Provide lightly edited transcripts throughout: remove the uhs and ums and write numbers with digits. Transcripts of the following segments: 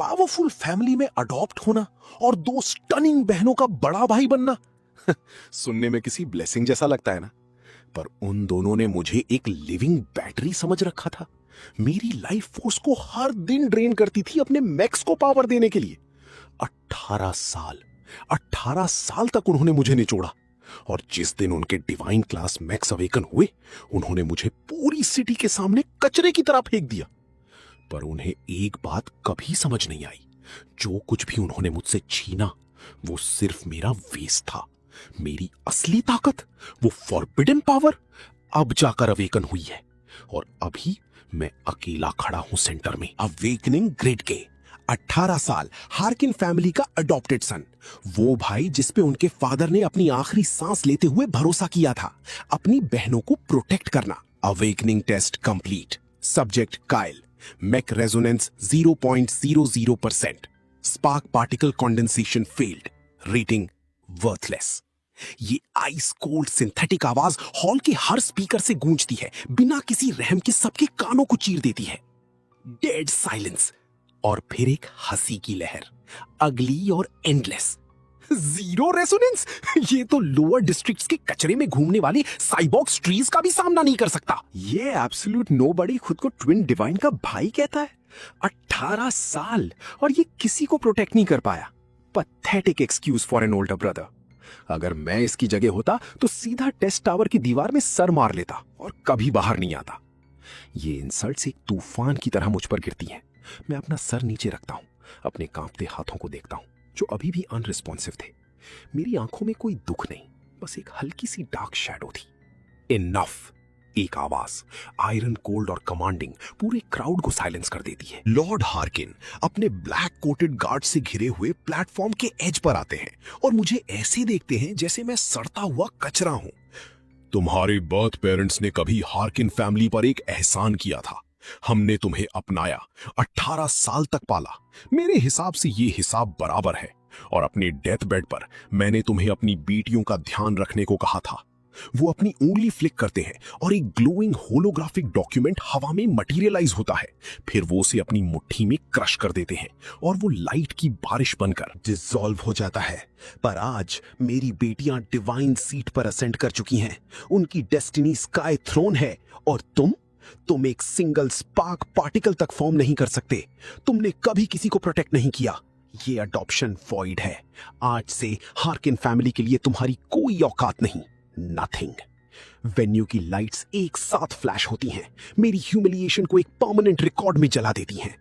Powerful family में adopt होना और दो स्टनिंग बहनों का बड़ा भाई बनना सुनने में किसी ब्लेसिंग जैसा लगता है ना, पर उन दोनों ने मुझे एक लिविंग बैटरी समझ रखा था। मेरी लाइफ फोर्स को हर दिन ड्रेन करती थी अपने मैक्स को पावर देने के लिए। 18 साल तक उन्होंने मुझे निचोड़ा, और जिस दिन उनके डिवाइन क्लास मैक्स अवेकन हुए, उन्होंने मुझे पूरी सिटी के सामने कचरे की तरह फेंक दिया। पर उन्हें एक बात कभी समझ नहीं आई, जो कुछ भी उन्होंने मुझसे छीना वो सिर्फ मेरा वेस्ट था। मेरी असली ताकत, वो फॉरबिडन पावर, अब जाकर अवेकन हुई है, और अभी मैं अकेला खड़ा हूं सेंटर में। अवेकनिंग ग्रिड के 18 साल, हार्किन फैमिली का अडॉप्टेड सन, वो भाई जिस पे उनके फादर ने अपनी आखिरी सांस लेते हुए भरोसा किया था, अपनी बहनों को प्रोटेक्ट करना। Awakening test complete. Subject Kyle, mech resonance 0.00%, spark particle condensation failed, rating worthless. ये आइस कोल्ड सिंथेटिक आवाज हॉल के हर स्पीकर से गूंजती है, बिना किसी रहम के सबके कानों को चीर देती है। डेड साइलेंस, और फिर एक हंसी की लहर, अगली और एंडलेस। Zero resonance. ये तो लोअर डिस्ट्रिक्ट्स के कचरे में घूमने वाले साइबॉक्स ट्रीज का भी सामना नहीं कर सकता। ये एब्सोल्यूट नोबडी खुद को ट्विन डिवाइन का भाई कहता है। 18 साल, और ये किसी को प्रोटेक्ट नहीं कर पाया। Pathetic excuse for an older brother. अगर मैं इसकी जगह होता तो सीधा टेस्ट टावर की दीवार में सर मार लेता और कभी बाहर नहीं आता। ये इंसल्ट्स एक तूफान की तरह मुझ पर गिरती हैं। मैं अपना सर नीचे रखता हूं, अपने कांपते हाथों को देखता हूं, जो अभी भी अनरिस्पॉन्सिव थे। मेरी आंखों में कोई दुख नहीं, बस एक हल्की सी डार्क शैडो थी। इनफ। एक आवाज, आयरन कोल्ड और कमांडिंग, पूरे क्राउड को साइलेंस कर देती है। लॉर्ड हार्किन अपने ब्लैक कोटेड गार्ड से घिरे हुए प्लेटफॉर्म के एज पर आते हैं और मुझे ऐसे देखते हैं जैसे मैं सड़ता हुआ कचरा हूं। तुम्हारे बर्थ पेरेंट्स ने कभी हार्किन फैमिली पर एक एहसान किया था। हमने तुम्हें अपनाया, 18 साल तक पाला। मेरे हिसाब से ये हिसाब बराबर है, और अपने डेथ बेड पर मैंने तुम्हें अपनी बेटियों का ध्यान रखने को कहा था। वो अपनी उंगली फ्लिक करते हैं और एक ग्लोइंग होलोग्राफिक डॉक्यूमेंट हवा में मटेरियलाइज होता है। फिर वो उसे अपनी मुट्ठी में क्रश कर देते हैं और वो लाइट की बारिश बनकर डिसॉल्व हो जाता है। पर आज मेरी बेटियां डिवाइन सीट पर असेंड कर चुकी हैं। उनकी डेस्टिनी स्काई थ्रोन है, और तुम एक सिंगल स्पार्क पार्टिकल तक फॉर्म नहीं कर सकते। तुमने कभी किसी को प्रोटेक्ट नहीं किया। ये अडॉप्शन वॉइड है। आज से हार्किन फैमिली के लिए तुम्हारी कोई औकात नहीं। नथिंग। वेन्यू की लाइट्स एक साथ फ्लैश होती हैं, मेरी ह्यूमिलिएशन को एक परमानेंट रिकॉर्ड में जला देती हैं।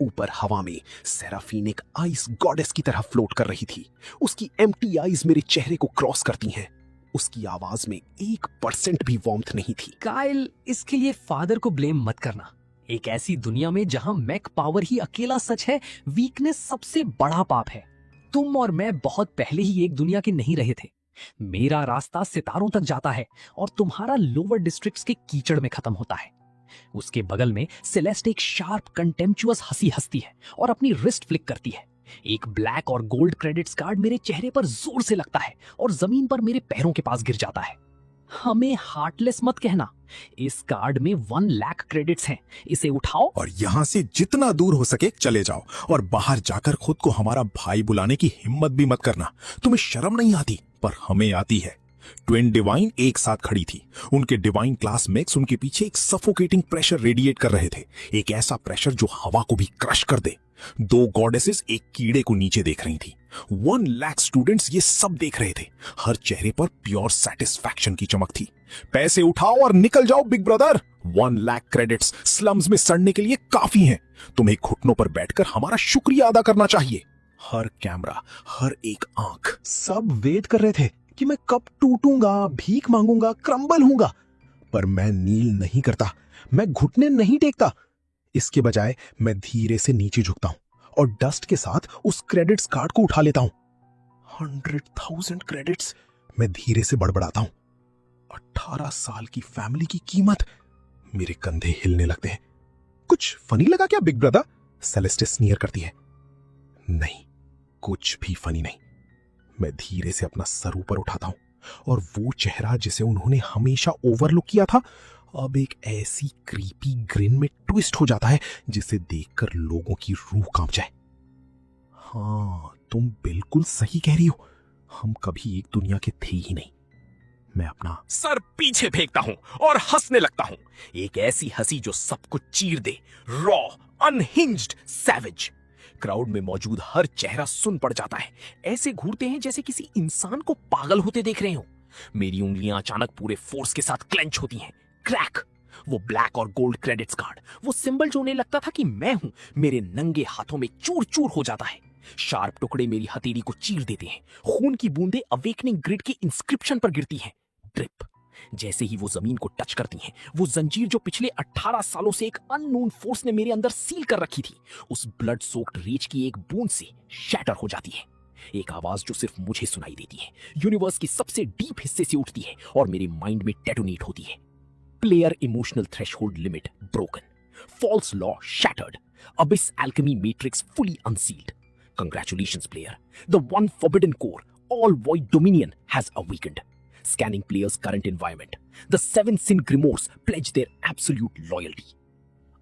ऊपर हवा में सेराफीन एक आइस गॉडेस की तरह फ्लोट कर रही थी। उसकी एम्प्टी आइज मेरे चेहरे को क्रॉस करती हैं। उसकी आवाज में 1% भी वार्मथ नहीं थी। काइल, इसके लिए फादर को ब्लेम मत करना। एक ऐसी दुनिया में जहां मैक पावर ही अकेला सच है, वीकनेस सबसे बड़ा पाप है। तुम और मैं बहुत पहले ही एक दुनिया के नहीं रहे थे। मेरा रास्ता सितारों तक जाता है और तुम्हारा लोअर डिस्ट्रिक्ट्स के कीचड़ में खत्म होता है। उसके बगल में सेलेस्ट एक शार्प कंटेम्पचुअस हंसी हंसती है और अपनी रिस्ट फ्लिक करती है। एक ब्लैक और गोल्ड क्रेडिट्स कार्ड मेरे चेहरे पर जोर से लगता है और जमीन पर मेरे पैरों के पास गिर जाता है। हमें हार्टलेस मत कहना। इस कार्ड में 1 लाख क्रेडिट्स हैं। इसे उठाओ और यहाँ से जितना दूर हो सके चले जाओ, और बाहर जाकर खुद को हमारा भाई बुलाने की हिम्मत भी मत करना। तुम्हें शर्म नहीं आती, पर हमें आती है। ट्विन डिवाइन एक साथ खड़ी थी। उनके डिवाइन क्लास मैक्स उनके पीछे एक सफोकेटिंग प्रेशर रेडिएट कर रहे थे, एक ऐसा प्रेशर जो हवा को भी क्रश कर दे। 2 गॉडेसेस एक कीड़े को नीचे देख रही थी। 1 लाख स्टूडेंट्स ये सब देख रहे थे। हर चेहरे पर प्योर सेटिस्फैक्शन की चमक थी। पैसे उठाओ और निकल जाओ big brother. 1 lakh credits slums में सड़ने के लिए काफी हैं। तुम्हें घुटनों पर बैठकर हमारा शुक्रिया अदा करना चाहिए। हर कैमरा, हर एक आंख, सब वेट कर रहे थे कि मैं कब टूटूंगा, भीख मांगूंगा, क्रम्बल हूंगा। पर मैं नील नहीं करता, मैं घुटने नहीं टेकता। इसके बजाय मैं धीरे से नीचे झुकता हूं और डस्ट के साथ उस क्रेडिट्स कार्ड को उठा लेता हूं। 100,000 क्रेडिट्स, मैं धीरे से बड़बड़ाता हूं। 18 साल की फैमिली की कीमत। मेरे कंधे हिलने लगते हैं। कुछ फनी लगा क्या बिग ब्रदर? सेलेस्टे स्नीयर करती है। नहीं, कुछ भी फनी नहीं। मैं धीरे से अपना सर ऊपर उठाता हूं और वो चेहरा जिसे उन्होंने हमेशा ओवरलुक किया था, अब एक ऐसी क्रीपी ग्रिन में ट्विस्ट हो जाता है जिसे देखकर लोगों की रूह कांप जाए। हाँ, तुम बिल्कुल सही कह रही हो। हम कभी एक दुनिया के थे ही नहीं। मैं अपना सर पीछे फेंकता हूं और हंसने लगता हूं। एक ऐसी हंसी जो सब कुछ चीर दे, रॉ, अनहिंज्ड, सैवेज। क्राउड में मौजूद हर चेहरा सुन पड़ जाता है। ऐसे घूरते हैं जैसे किसी इंसान को पागल होते देख रहे हो। मेरी उंगलियां अचानक पूरे फोर्स के साथ क्लेंच होती हैं। क्रैक। वो ब्लैक और गोल्ड क्रेडिट्स कार्ड, वो सिंबल जो उन्हें लगता था कि मैं हूं, मेरे नंगे हाथों में चूर चूर हो जाता है। शार्प टुकड़े मेरी हथेली को चीर देते हैं। खून की बूंदें अवेकनिंग ग्रिड के इंस्क्रिप्शन पर गिरती हैं। ड्रिप। जैसे ही वो जमीन को टच करती हैं, वो जंजीर जो पिछले 18 सालों से एक अननोन फोर्स ने मेरे अंदर सील कर रखी थी, उस ब्लड सोक्ड रेज की एक बूंद से शैटर हो जाती है। एक आवाज जो सिर्फ मुझे सुनाई देती है, यूनिवर्स की सबसे डीप हिस्से से उठती है और मेरे माइंड में डेटोनेट होती है। Player emotional threshold limit broken, false law shattered, abyss alchemy matrix fully unsealed. Congratulations, player. The one forbidden core, all void dominion, has awakened. Scanning player's current environment. The 7 sin grimoires pledge their absolute loyalty.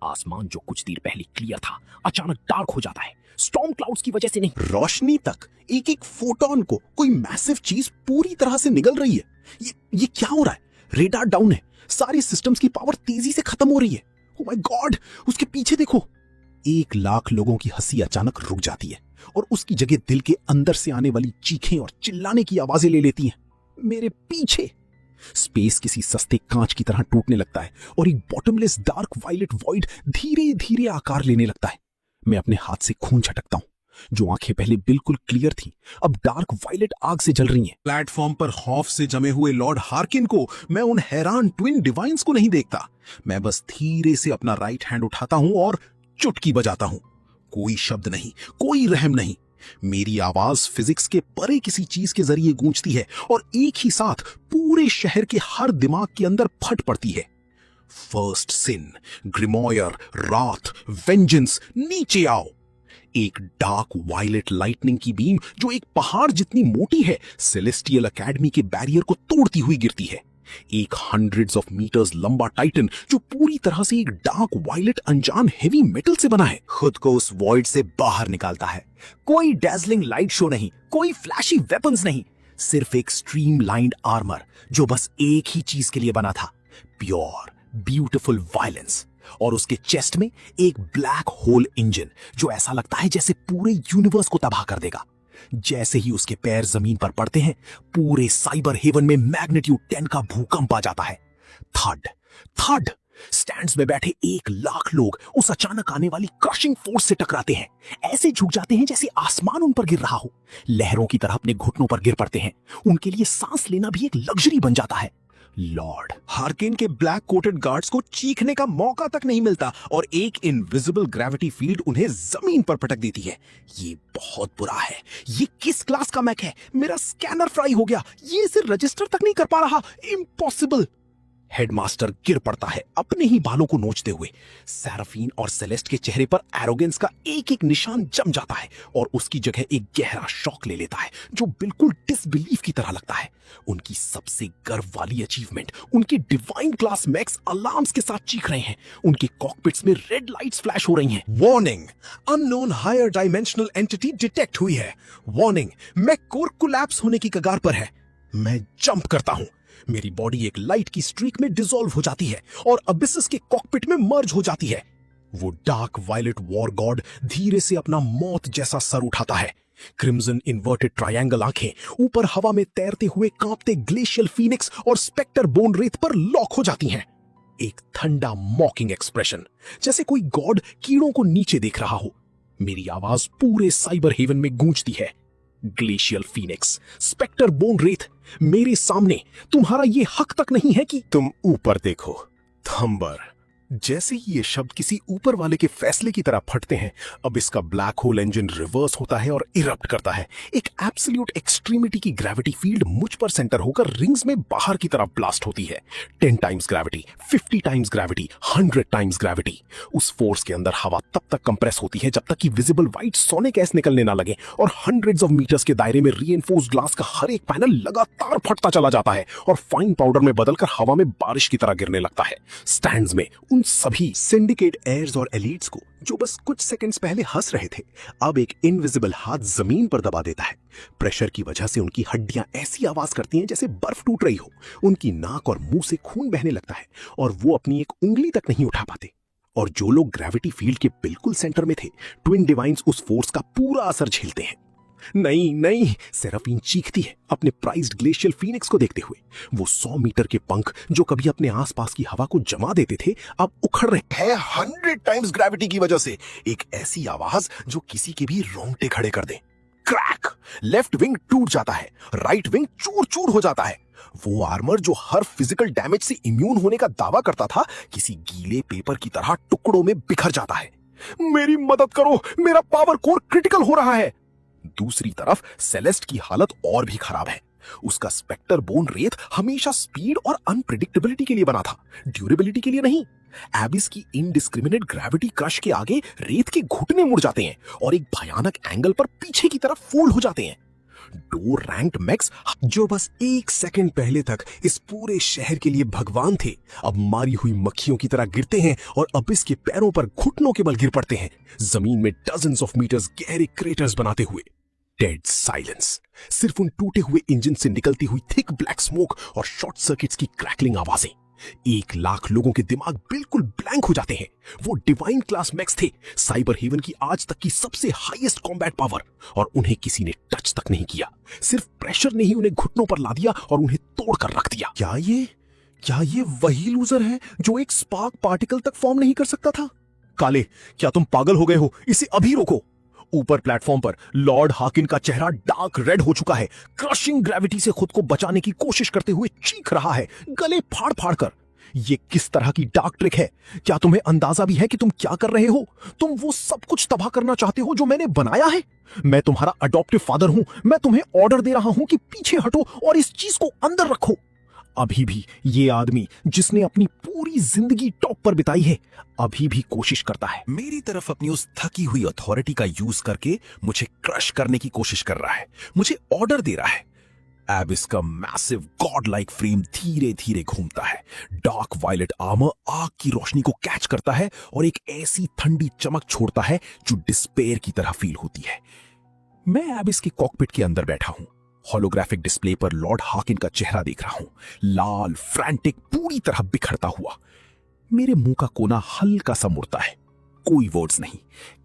आसमान जो कुछ देर पहले clear था, अचानक dark हो जाता है। Storm clouds की वजह से नहीं, रोशनी तक एक एक फोटोन को कोई मैसिव चीज पूरी तरह से निगल रही है। ये क्या हो रहा है? रेडार डाउन है, सारे सिस्टम्स की पावर तेजी से खत्म हो रही है। ओह माय गॉड, उसके पीछे देखो। 1 लाख लोगों की हंसी अचानक रुक जाती है और उसकी जगह दिल के अंदर से आने वाली चीखें और चिल्लाने की आवाजें ले लेती हैं। मेरे पीछे स्पेस किसी सस्ते कांच की तरह टूटने लगता है और एक बॉटमलेस डार्क वायलेट वॉइड धीरे धीरे आकार लेने लगता है। मैं अपने हाथ से खून झटकता हूं। जो आंखें पहले बिल्कुल क्लियर थी, अब डार्क वायलेट आग से जल रही हैं। प्लेटफॉर्म पर खौफ से जमे हुए लॉर्ड हार्किन को, मैं उन हैरान ट्विन डिवाइन्स को नहीं देखता। मैं बस धीरे से अपना राइट हैंड उठाता हूं और चुटकी बजाता हूं। कोई शब्द नहीं, कोई रहम नहीं। मेरी आवाज फिजिक्स के परे किसी चीज के जरिए गूंजती है और एक ही साथ पूरे शहर के हर दिमाग के अंदर फट पड़ती है। फर्स्ट सिन, ग्रिमोयर, राथ, वेंजेंस, नीचे आओ। एक डार्क वायलेट लाइटनिंग की बीम जो एक पहाड़ जितनी मोटी है, सेलेस्टियल एकेडमी के बैरियर को तोड़ती हुई गिरती है। एक हंड्रेड्स ऑफ मीटर्स लंबा टाइटन जो पूरी तरह से एक डार्क वायलेट अनजान हेवी मेटल से बना है, खुद को उस वॉइड से बाहर निकालता है। कोई डैजलिंग लाइट शो नहीं, कोई फ्लैशी वेपन्स नहीं, सिर्फ एक स्ट्रीमलाइंड आर्मर जो बस एक ही चीज के लिए बना था, प्योर ब्यूटीफुल वायलेंस। और उसके चेस्ट में एक ब्लैक होल इंजन जो ऐसा लगता है जैसे पूरे यूनिवर्स को तबाह कर देगा। जैसे ही उसके पैर जमीन पर पड़ते हैं, पूरे साइबर हेवन में मैग्नीट्यूड 10 का भूकंप आ जाता है। थर्ड स्टैंड्स में बैठे 1 लाख लोग उस अचानक आने वाली क्रशिंग फोर्स से टकराते हैं। ऐसे झुक जाते हैं जैसे आसमान उन पर गिर रहा हो, लहरों की तरह अपने घुटनों पर गिर पड़ते हैं। उनके लिए सांस लेना भी एक लग्जरी बन जाता है। लॉर्ड हार्किन के ब्लैक कोटेड गार्ड्स को चीखने का मौका तक नहीं मिलता और एक इनविजिबल ग्रेविटी फील्ड उन्हें जमीन पर पटक देती है। ये बहुत बुरा है। ये किस क्लास का मैक है? मेरा स्कैनर फ्राई हो गया। ये इसे रजिस्टर तक नहीं कर पा रहा। इम्पॉसिबल। हेडमास्टर गिर पड़ता है अपने ही बालों को नोचते हुए। सैराफीन और सेलेस्ट के चेहरे पर एरोगेंस का एक एक निशान जम जाता है और उसकी जगह एक गहरा शॉक ले लेता है जो बिल्कुल डिसबिलीफ की तरह लगता है। उनकी सबसे गर्व वाली अचीवमेंट, उनके डिवाइन क्लास मैक्स अलार्म्स के साथ चीख रहे हैं। उनके कॉकपिट्स में रेड लाइट्स फ्लैश हो रही हैं। Warning, unknown higher dimensional entity detect हुई है। वार्निंग, मैक कोर कोलैप्स होने की कगार पर है। मैं जंप करता हूं। मेरी बॉडी एक लाइट की स्ट्रीक में डिसॉल्व हो जाती है और अबिसिस के कॉकपिट में मर्ज हो जाती है। वो डार्क वायलेट वॉर गॉड धीरे से अपना मौत जैसा सर उठाता है। क्रिम्सन इन्वर्टेड ट्रायंगल आंखें ऊपर हवा में तैरते हुए कांपते ग्लेशियल फीनिक्स और स्पेक्टर बोन रेत पर लॉक हो जाती हैं। एक ठंडा मॉकिंग एक्सप्रेशन, जैसे कोई गॉड कीड़ों को नीचे देख रहा हो। मेरी आवाज पूरे साइबर हेवन में गूंजती है। ग्लेशियल फीनिक्स, स्पेक्टर बोन रेत, मेरे सामने तुम्हारा ये हक तक नहीं है कि तुम ऊपर देखो। थंबर। जैसे ही ये शब्द किसी ऊपर वाले के फैसले की तरह फटते हैं, अब इसका ब्लैक होल इंजन रिवर्स होता है और इरप्ट करता है। एक एब्सोल्यूट एक्सट्रीमिटी की ग्रेविटी फील्ड मुझ पर सेंटर होकर रिंग्स में बाहर की तरफ ब्लास्ट होती है। 10 times gravity, 50 times gravity, 100 times gravity. उस फोर्स के अंदर हवा तब तक कंप्रेस होती है जब तक कि विजिबल व्हाइट सोने गैस निकलने ना लगे और हंड्रेड्स ऑफ मीटर्स के दायरे में रीइंफोर्स्ड ग्लास का हर एक पैनल लगातार फटता चला जाता है और फाइन पाउडर में बदलकर हवा में बारिश की तरह गिरने लगता है। स्टैंड्स में उन उन सभी सिंडिकेट एयर्स और एलीट्स को जो बस कुछ सेकंड्स पहले हंस रहे थे, अब एक इनविजिबल हाथ जमीन पर दबा देता है। प्रेशर की वजह से उनकी हड्डियां ऐसी आवाज करती हैं जैसे बर्फ टूट रही हो। उनकी नाक और मुंह से खून बहने लगता है और वो अपनी एक उंगली तक नहीं उठा पाते। और जो लोग ग्रेविटी फील्ड के बिल्कुल सेंटर में थे, ट्विन डिवाइन्स उस फोर्स का पूरा असर झेलते हैं। नहीं नहीं, सेराफीन चीखती है अपने प्राइज्ड ग्लेशियल फीनिक्स को देखते हुए। वो 100 मीटर के पंख जो कभी अपने आसपास की हवा को जमा देते थे, अब उखड़ रहे हैं 100 टाइम्स ग्रेविटी की वजह से। एक ऐसी आवाज जो किसी के भी रोंगटे खड़े कर दे। क्रैक! लेफ्ट विंग टूट जाता है, राइट विंग चूर चूर हो जाता है। वो आर्मर जो हर फिजिकल डैमेज से इम्यून होने का दावा करता था, किसी गीले पेपर की तरह टुकड़ों में बिखर जाता है। मेरी मदद करो, मेरा पावर कोर क्रिटिकल हो रहा है। दूसरी तरफ सेलेस्ट की हालत और भी खराब है। उसका स्पेक्टर बोन रेत हमेशा स्पीड और अनप्रेडिक्टेबिलिटी के लिए बना था, ड्यूरेबिलिटी के लिए नहीं। एबिस की इनडिस्क्रिमिनेट ग्रेविटी क्रश के आगे रेत के घुटने मुड़ जाते हैं और एक भयानक एंगल पर पीछे की तरफ फोल्ड हो जाते हैं। दो रैंक्ड मैक्स जो बस एक सेकंड पहले तक इस पूरे शहर के लिए भगवान थे, अब मारी हुई मक्खियों की तरह गिरते हैं और अबिस के पैरों पर घुटनों के बल गिर पड़ते हैं, जमीन में डजन्स ऑफ मीटर्स गहरे क्रेटर्स बनाते हुए। डेड साइलेंस, सिर्फ उन टूटे हुए इंजन से निकलती हुई थिक ब्लैक स्मोक और शॉर्ट सर्किट्स की क्रैकलिंग आवाजें। 1 लाख लोगों के दिमाग बिल्कुल ब्लैंक हो जाते हैं। वो डिवाइन क्लास मैक्स थे, साइबर हेवन की आज तक की सबसे हाईएस्ट कॉम्बैट पावर, और उन्हें किसी ने टच तक नहीं किया। सिर्फ प्रेशर ने ही उन्हें घुटनों पर ला दिया और उन्हें तोड़कर रख दिया। क्या ये वही लूजर है जो एक स्पार्क पार्टिकल तक फॉर्म नहीं कर सकता था? काले, क्या तुम पागल हो गए हो? इसे अभी रोको। ऊपर प्लेटफॉर्म पर लॉर्ड हाकिन का चेहरा डार्क रेड हो चुका है, क्रशिंग ग्रेविटी से खुद को बचाने की कोशिश करते हुए चीख रहा है, गले फाड़ फाड़ कर। ये किस तरह की डार्क ट्रिक है? क्या तुम्हें अंदाजा भी है कि तुम क्या कर रहे हो? तुम वो सब कुछ तबाह करना चाहते हो जो मैंने बनाया है। मैं तुम्हारा अडॉप्टिव फादर हूं। मैं तुम्हें ऑर्डर दे रहा हूं कि पीछे हटो और इस चीज को अंदर रखो। अभी भी ये आदमी जिसने अपनी पूरी जिंदगी टॉप पर बिताई है, अभी भी कोशिश करता है। मेरी तरफ अपनी उस थकी हुई अथॉरिटी का यूज करके मुझे क्रश करने की कोशिश कर रहा है, मुझे ऑर्डर दे रहा है। एबिस का मैसिव गॉड लाइक फ्रेम धीरे धीरे घूमता है। डार्क वायलेट आर्मर आग की रोशनी को कैच करता है और एक ऐसी ठंडी चमक छोड़ता है जो डिस्पेयर की तरह फील होती है। मैं एबिस के कॉकपिट के अंदर बैठा हूं। होलोग्राफिक डिस्प्ले पर लॉर्ड हाकिन का चेहरा देख रहा हूं, लाल, फ्रैंटिक, पूरी तरह बिखरता हुआ। मेरे मुंह का कोना हल्का सा मुड़ता है। कोई वर्ड्स नहीं।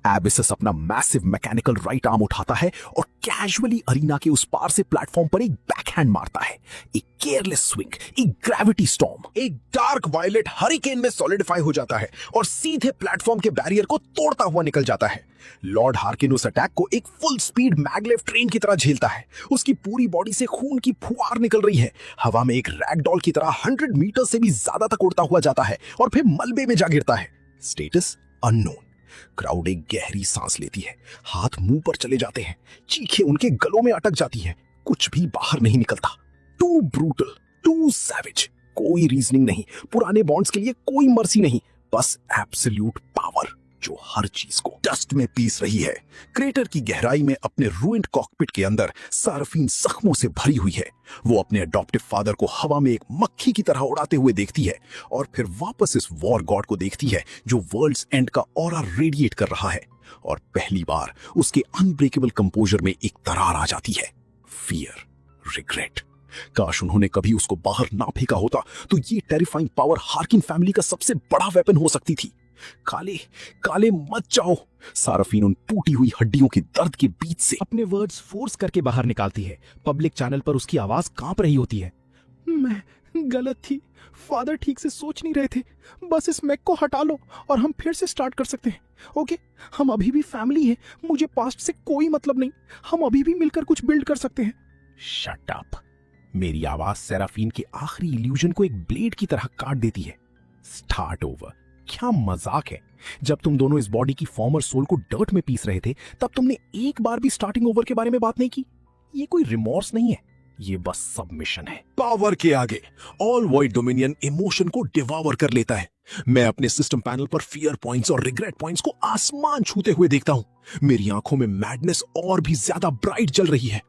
एबिसस अपना मैसिव मैकेनिकल राइट आर्म उठाता है और कैजुअली अरीना के उस पार से प्लेटफॉर्म पर एक बैकहैंड मारता है। एक केयरलेस स्विंग, एक ग्रेविटी स्टॉर्म, एक डार्क वायलेट हरिकेन में सॉलिडिफाई हो जाता है और सीधे प्लेटफॉर्म के बैरियर को तोड़ता हुआ निकल जाता है। लॉर्ड हार्किन उस अटैक को एक फुल स्पीड मैगलेव ट्रेन की तरह झेलता है। उसकी पूरी बॉडी से खून की फुहार निकल रही है। हवा में एक रैगडॉल की तरह 100 मीटर से भी ज्यादा तक उड़ता हुआ जाता है और फिर मलबे में जा गिरता है। Status unknown. क्राउड एक गहरी सांस लेती है, हाथ मुंह पर चले जाते हैं, चीखें उनके गलों में अटक जाती हैं, कुछ भी बाहर नहीं निकलता। Too brutal, too savage. कोई रीजनिंग नहीं, पुराने बॉन्ड्स के लिए कोई मर्सी नहीं, बस एब्सोल्यूट पावर जो हर चीज को डस्ट में पीस रही है। क्रेटर की गहराई में अपने रूइंड कॉकपिट के अंदर सारफीन जख्मों से भरी हुई है। वो अपने अडॉप्टिव फादर को हवा में एक मक्खी की तरह उड़ाते हुए देखती है और फिर वापस इस वॉर गॉड को देखती है जो वर्ल्ड्स एंड का ऑरा रेडिएट कर रहा है। और पहली बार उसके अनब्रेकेबल कंपोजर में एक दरार आ जाती है। Fear, regret. काश उन्होंने कभी उसको बाहर ना फेंका होता तो ये टेरिफाइंग पावर हार्किन फैमिली का सबसे बड़ा वेपन हो सकती थी। काले, काले मत जाओ। सारफीन उन टूटी हुई हड्डियों के दर्द के बीच से अपने वर्ड्स फोर्स करके बाहर निकालती है। पब्लिक चैनल पर उसकी आवाज कांप रही होती है। मैं गलत थी, फादर ठीक से सोच नहीं रहे थे। बस इस मैक को हटा लो और हम फिर से स्टार्ट कर सकते हैं। ओके, हम अभी भी फैमिली है, मुझे पास्ट से कोई मतलब नहीं। हम अभी भी मिलकर कुछ बिल्ड कर सकते हैं। Shut up. मेरी आवाज सेराफीन के आखिरी इल्यूजन को एक ब्लेड की तरह काट देती है। Start over. क्या मजाक है। जब तुम दोनों इस बॉडी की फॉर्मर सोल को डर्ट में पीस रहे थे तब तुमने एक बार भी स्टार्टिंग ओवर के बारे में बात नहीं की। ये कोई रिमोर्स नहीं है, ये बस सबमिशन है। पावर के आगे ऑल वॉइड डोमिनियन इमोशन को डिवावर कर लेता है। मैं अपने सिस्टम पैनल पर फियर पॉइंट्स और रिग्रेट पॉइंट्स को आसमान छूते हुए देखता हूं। मेरी आंखों में मैडनेस और भी ज्यादा ब्राइट जल रही है।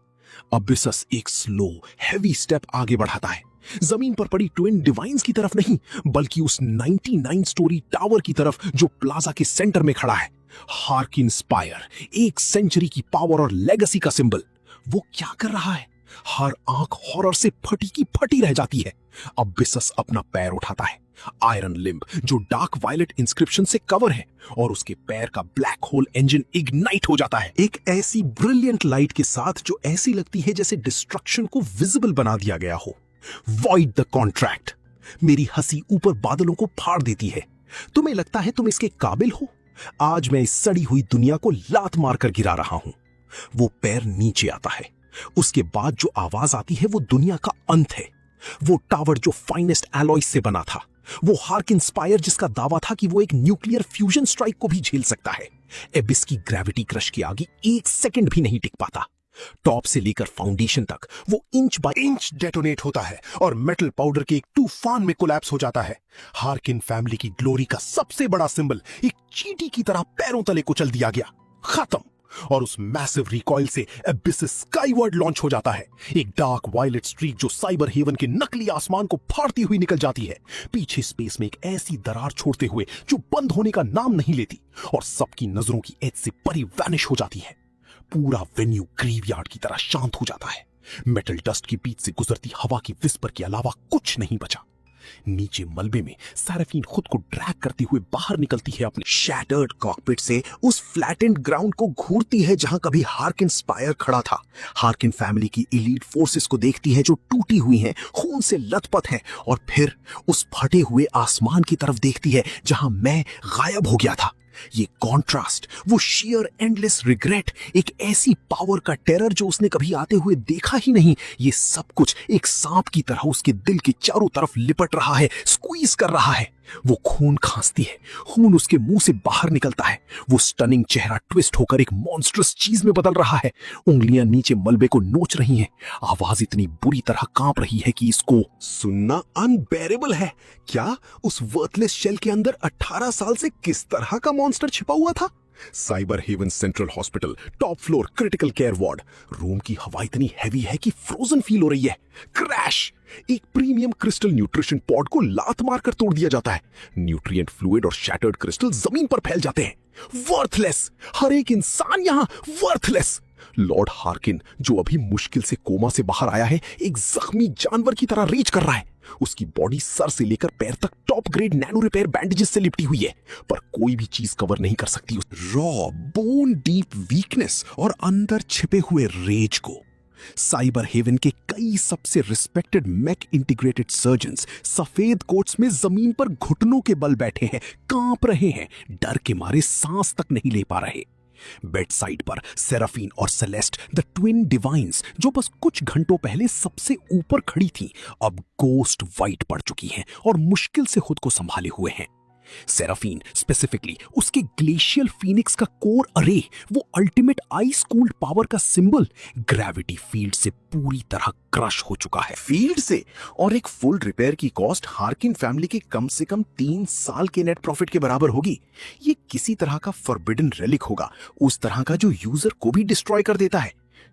अबिसस एक स्लो हैवी स्टेप आगे बढ़ाता है। जमीन पर पड़ी ट्विन डिवाइन्स की तरफ नहीं, बल्कि उस 99 स्टोरी टावर की तरफ जो प्लाजा के सेंटर में खड़ा है। हार्किन स्पायर, एक सेंचुरी की पावर और लेगेसी का सिंबल। वो क्या कर रहा है? हर आंख हॉरर से फटी की फटी रह जाती है। अबिसस अपना पैर उठाता है। आयरन लिम्ब जो डार्क वायलेट इंस्क्रिप्शन से कवर है, और उसके पैर का ब्लैक होल इंजन इग्नाइट हो जाता है, एक ऐसी ब्रिलियंट लाइट के साथ जो ऐसी लगती है जैसे डिस्ट्रक्शन को विजिबल बना दिया गया हो। Void the contract. मेरी हंसी ऊपर बादलों को फाड़ देती है। तुम्हें लगता है तुम इसके काबिल हो? आज मैं इस सड़ी हुई दुनिया को लात मारकर गिरा रहा हूं। वो पैर नीचे आता है। उसके बाद जो आवाज आती है वो दुनिया का अंत है। वो टावर जो फाइनेस्ट एलॉय से बना था, वो हार्किन स्पायर जिसका दावा था कि वो एक न्यूक्लियर फ्यूजन स्ट्राइक को भी झेल सकता है। एबिस की ग्रेविटी क्रश के आगे एक सेकंड भी नहीं टिक पाता। टॉप से लेकर फाउंडेशन तक वो इंच बाय इंच डेटोनेट होता है और मेटल पाउडर के एक तूफान में कोलैप्स हो जाता है। हार्किन फैमिली की ग्लोरी का सबसे बड़ा सिंबल एक चींटी की तरह पैरों तले कुचल दिया गया। खत्म। और उस मैसिव रिकॉइल से एबिस स्काईवर्ड लॉन्च हो जाता है, एक डार्क वायलेट स्ट्रीक जो साइबर हेवन के नकली आसमान को फाड़ती हुई निकल जाती है, पीछे स्पेस में एक ऐसी दरार छोड़ते हुए जो बंद होने का नाम नहीं लेती, और सबकी नजरों की एज से परी वैनिश हो जाती है। पूरा वेन्यू ग्रेवयार्ड की तरह शांत हो जाता है। मेटल डस्ट के बीच से गुजरती हवा की विस्पर के अलावा कुछ नहीं बचा। नीचे मलबे में सेराफीन खुद को ड्रैग करते हुए बाहर निकलती है। अपने शैटर्ड कॉकपिट से उस फ्लैटेंड ग्राउंड को घूरती है जहां कभी हार्किन स्पायर खड़ा था। हार्किन फैमिली की एलीट फोर्सेस को देखती है जो टूटी हुई हैं, खून से लथपथ हैं, और फिर उस फटे हुए आसमान की तरफ देखती है जहां मैं गायब हो गया था। ये कॉन्ट्रास्ट, वो शियर एंडलेस रिग्रेट, एक ऐसी पावर का टेरर जो उसने कभी आते हुए देखा ही नहीं, ये सब कुछ एक सांप की तरह उसके दिल के चारों तरफ लिपट रहा है, स्क्वीज कर रहा है। वो खून खांसती है, खून उसके मुंह से बाहर निकलता है। वो स्टनिंग चेहरा ट्विस्ट होकर एक मॉन्स्ट्रस चीज में बदल रहा है। उंगलियां नीचे मलबे को नोच रही हैं। आवाज इतनी बुरी तरह कांप रही है कि इसको सुनना अनबेरेबल है। क्या उस वर्थलेस शेल के अंदर 18 साल से किस तरह का मॉन्स्टर छिपा हुआ था? Cyber heaven central hospital, top floor critical care ward. Room की हवा इतनी हैवी है कि फ्रोजन फील हो रही है। क्रैश! एक प्रीमियम क्रिस्टल न्यूट्रिशन पॉड को लात मारकर तोड़ दिया जाता है। न्यूट्रिएंट फ्लूइड और शैटर्ड क्रिस्टल जमीन पर फैल जाते हैं। वर्थलेस! हर एक इंसान यहां वर्थलेस। लॉर्ड हार्किन, जो अभी मुश्किल से कोमा से बाहर आया है, एक जख्मी जानवर की तरह रीच कर रहा है। उसकी बॉडी सर से लेकर पैर तक top grade nano repair bandages से लिपटी हुई है, पर कोई भी चीज कवर नहीं कर सकती रॉ बोन डीप वीकनेस और अंदर छिपे हुए रेज को। साइबर हेवन के कई सबसे रिस्पेक्टेड मैक इंटीग्रेटेड सर्जन्स सफेद कोट्स में जमीन पर घुटनों के बल बैठे हैं, कांप रहे हैं, डर के मारे सांस तक नहीं ले पा रहे। बेड साइड पर सेराफीन और सेलेस्ट, द ट्विन डिवाइन्स, जो बस कुछ घंटों पहले सबसे ऊपर खड़ी थी, अब गोस्ट वाइट पड़ चुकी हैं और मुश्किल से खुद को संभाले हुए हैं। सेराफीन स्पेसिफिकली उसके ग्लेशियल फीनिक्स का कोर अरे, वो अल्टीमेट आइस कूल्ड पावर का सिंबल, ग्रेविटी फील्ड से पूरी तरह क्रश हो चुका है। फील्ड से? और एक फुल रिपेयर की कॉस्ट हार्किन फैमिली के कम से कम 3 साल के नेट प्रॉफिट के बराबर होगी। ये किसी तरह का फॉरबिडन रेलिक होगा, उस तरह का जो यूजर को भी डिस्ट्रॉय कर देता है।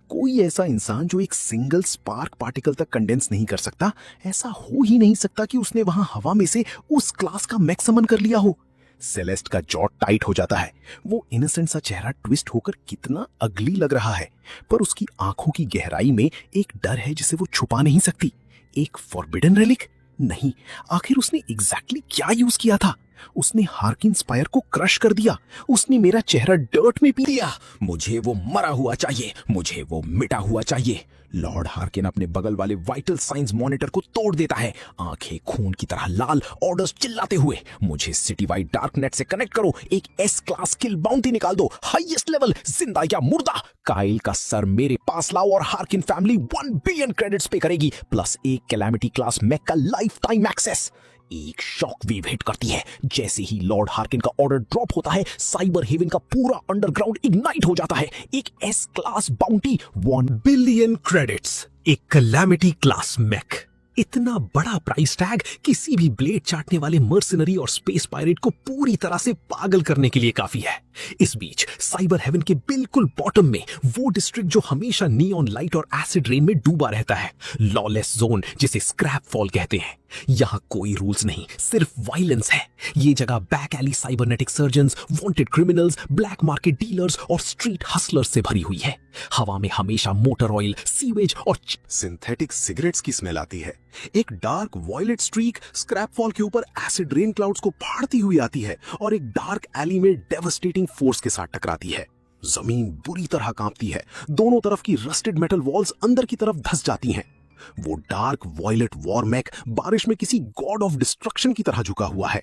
कोई ऐसा इंसान जो एक सिंगल स्पार्क पार्टिकल तक कंडेंस नहीं कर सकता, ऐसा हो ही नहीं सकता कि उसने वहां हवा में से उस क्लास का मैक्सिमम कर लिया हो। सेलेस्ट का जॉ टाइट हो जाता है। वो इनोसेंट सा चेहरा ट्विस्ट होकर कितना अगली लग रहा है, पर उसकी आंखों की गहराई में एक डर है जिसे वो छुपा नहीं सकती। एक फॉरबिडन रेलिक? नहीं, आखिर उसने एग्जैक्टली क्या यूज किया था? उसने हार्किन स्पायर को क्रश कर दिया। उसने मेरा चेहरा डर्ट में पी दिया। मुझे वो मरा हुआ चाहिए, मुझे वो मिटा हुआ चाहिए। लॉर्ड हार्किन अपने बगल वाले वाइटल साइंस मॉनिटर को तोड़ देता है, आंखें खून की तरह लाल, ऑर्डर्स चिल्लाते हुए, मुझे सिटी वाइड डार्क नेट से कनेक्ट करो, एक एस क्लास किल बाउंटी निकाल दो, हाईएस्ट लेवल, जिंदा या मुर्दा। काइल का सर मेरे पास लाओ और हार्किन फैमिली 1 बिलियन क्रेडिट्स पे करेगी, प्लस एक कैलामिटी क्लास मैक का लाइफ टाइम एक्सेस। एक शॉक वेव हिट करती है। जैसे ही लॉर्ड हार्किन का ऑर्डर ड्रॉप होता है, साइबर हेवन का पूरा अंडरग्राउंड इग्नाइट हो जाता है। एक S class bounty, 1 billion credits, एक कैलामिटी क्लास मैक। इतना बड़ा प्राइस टैग किसी भी ब्लेड चाटने वाले मर्सिनरी और स्पेस पायरेट को पूरी तरह से पागल करने के लिए काफी है। इस बीच साइबर हेवन के बिल्कुल बॉटम में वो डिस्ट्रिक्ट जो हमेशा नियॉन लाइट और एसिड रेन में डूबा रहता है, लॉलेस जोन, जिसे स्क्रैप फॉल कहते हैं। यहाँ कोई रूल्स नहीं, सिर्फ वायलेंस है। ये जगह back alley cybernetic surgeons, wanted criminals, black market dealers और स्ट्रीट हसलर्स से भरी हुई है। हवा में हमेशा मोटर ऑयल, सीवेज और सिंथेटिक सिगरेट्स की स्मेल आती है। एक dark violet streak scrap fall के ऊपर एसिड रेन क्लाउड्स को फाड़ती हुई आती है और एक डार्क एली में डेवस्टेटिंग फोर्स के साथ टकराती है। जमीन बुरी तरह कांपती है। दोनों तरफ की रस्टेड मेटल वॉल्स अंदर की तरफ धंस जाती हैं। वो डार्क वॉयलेट वॉरमैक बारिश में किसी गॉड ऑफ डिस्ट्रक्शन की तरह झुका हुआ है।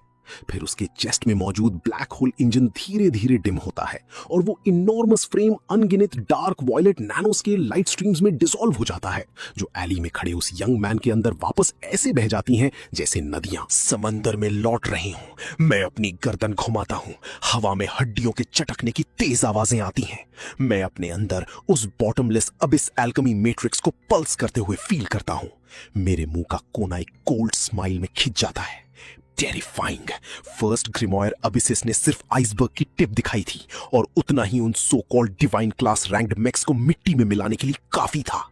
फिर उसके चेस्ट में मौजूद ब्लैक होल इंजन धीरे धीरे डिम होता है और वो इनॉर्मस फ्रेम अनगिनत dark violet nano scale light streams में डिसॉल्व हो जाता है, जो एली में खड़े उस यंग मैन के अंदर वापस ऐसे बह जाती हैं जैसे नदियां समंदर में लौट रही हूं। मैं अपनी गर्दन घुमाता हूं, हवा में हड्डियों के चटकने की तेज आवाजें आती हैं। मैं अपने अंदर उस बॉटमलेस अबिस एल्केमी मैट्रिक्स को पल्स करते हुए फील करता हूं। मेरे मुंह का कोना एक कोल्ड स्माइल में खिंच जाता है। टेरिफाइंग। फर्स्ट ग्रिमॉयर अबिसिस ने सिर्फ आइसबर्ग की टिप दिखाई थी और उतना ही उन so called divine class ranked max को मिट्टी में मिलाने के लिए काफी था।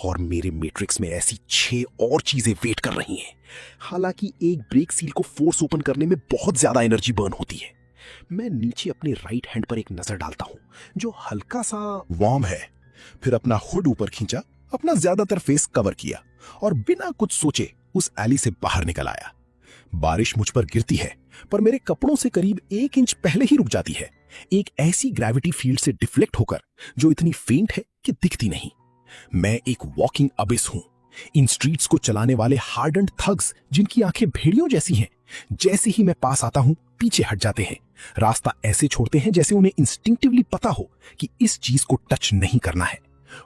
और मेरे मैट्रिक्स में ऐसी 6 और चीजें वेट कर रही हैं। हालांकि एक ब्रेक सील को फोर्स ओपन करने में बहुत ज्यादा एनर्जी बर्न होती है। मैं नीचे अपने राइट हैंड पर एक नजर डालता हूं, जो हल्का सा वार्म है। फिर अपना हुड ऊपर खींचा, अपना ज्यादातर फेस कवर किया और बिना कुछ सोचे उस एली से बाहर निकल आया। बारिश मुझ पर गिरती है, पर मेरे कपड़ों से करीब 1 इंच पहले ही रुक जाती है, एक ऐसी ग्रेविटी फील्ड से डिफ्लेक्ट होकर जो इतनी फेंट है कि दिखती नहीं। मैं एक वॉकिंग अबिस हूं। इन स्ट्रीट्स को चलाने वाले हार्डन्ड थग्स, जिनकी आंखें भेड़ियों जैसी हैं, जैसे ही मैं पास आता हूं पीछे हट जाते हैं। रास्ता ऐसे छोड़ते हैं जैसे उन्हें इंस्टिंक्टिवली पता हो कि इस चीज को टच नहीं करना है।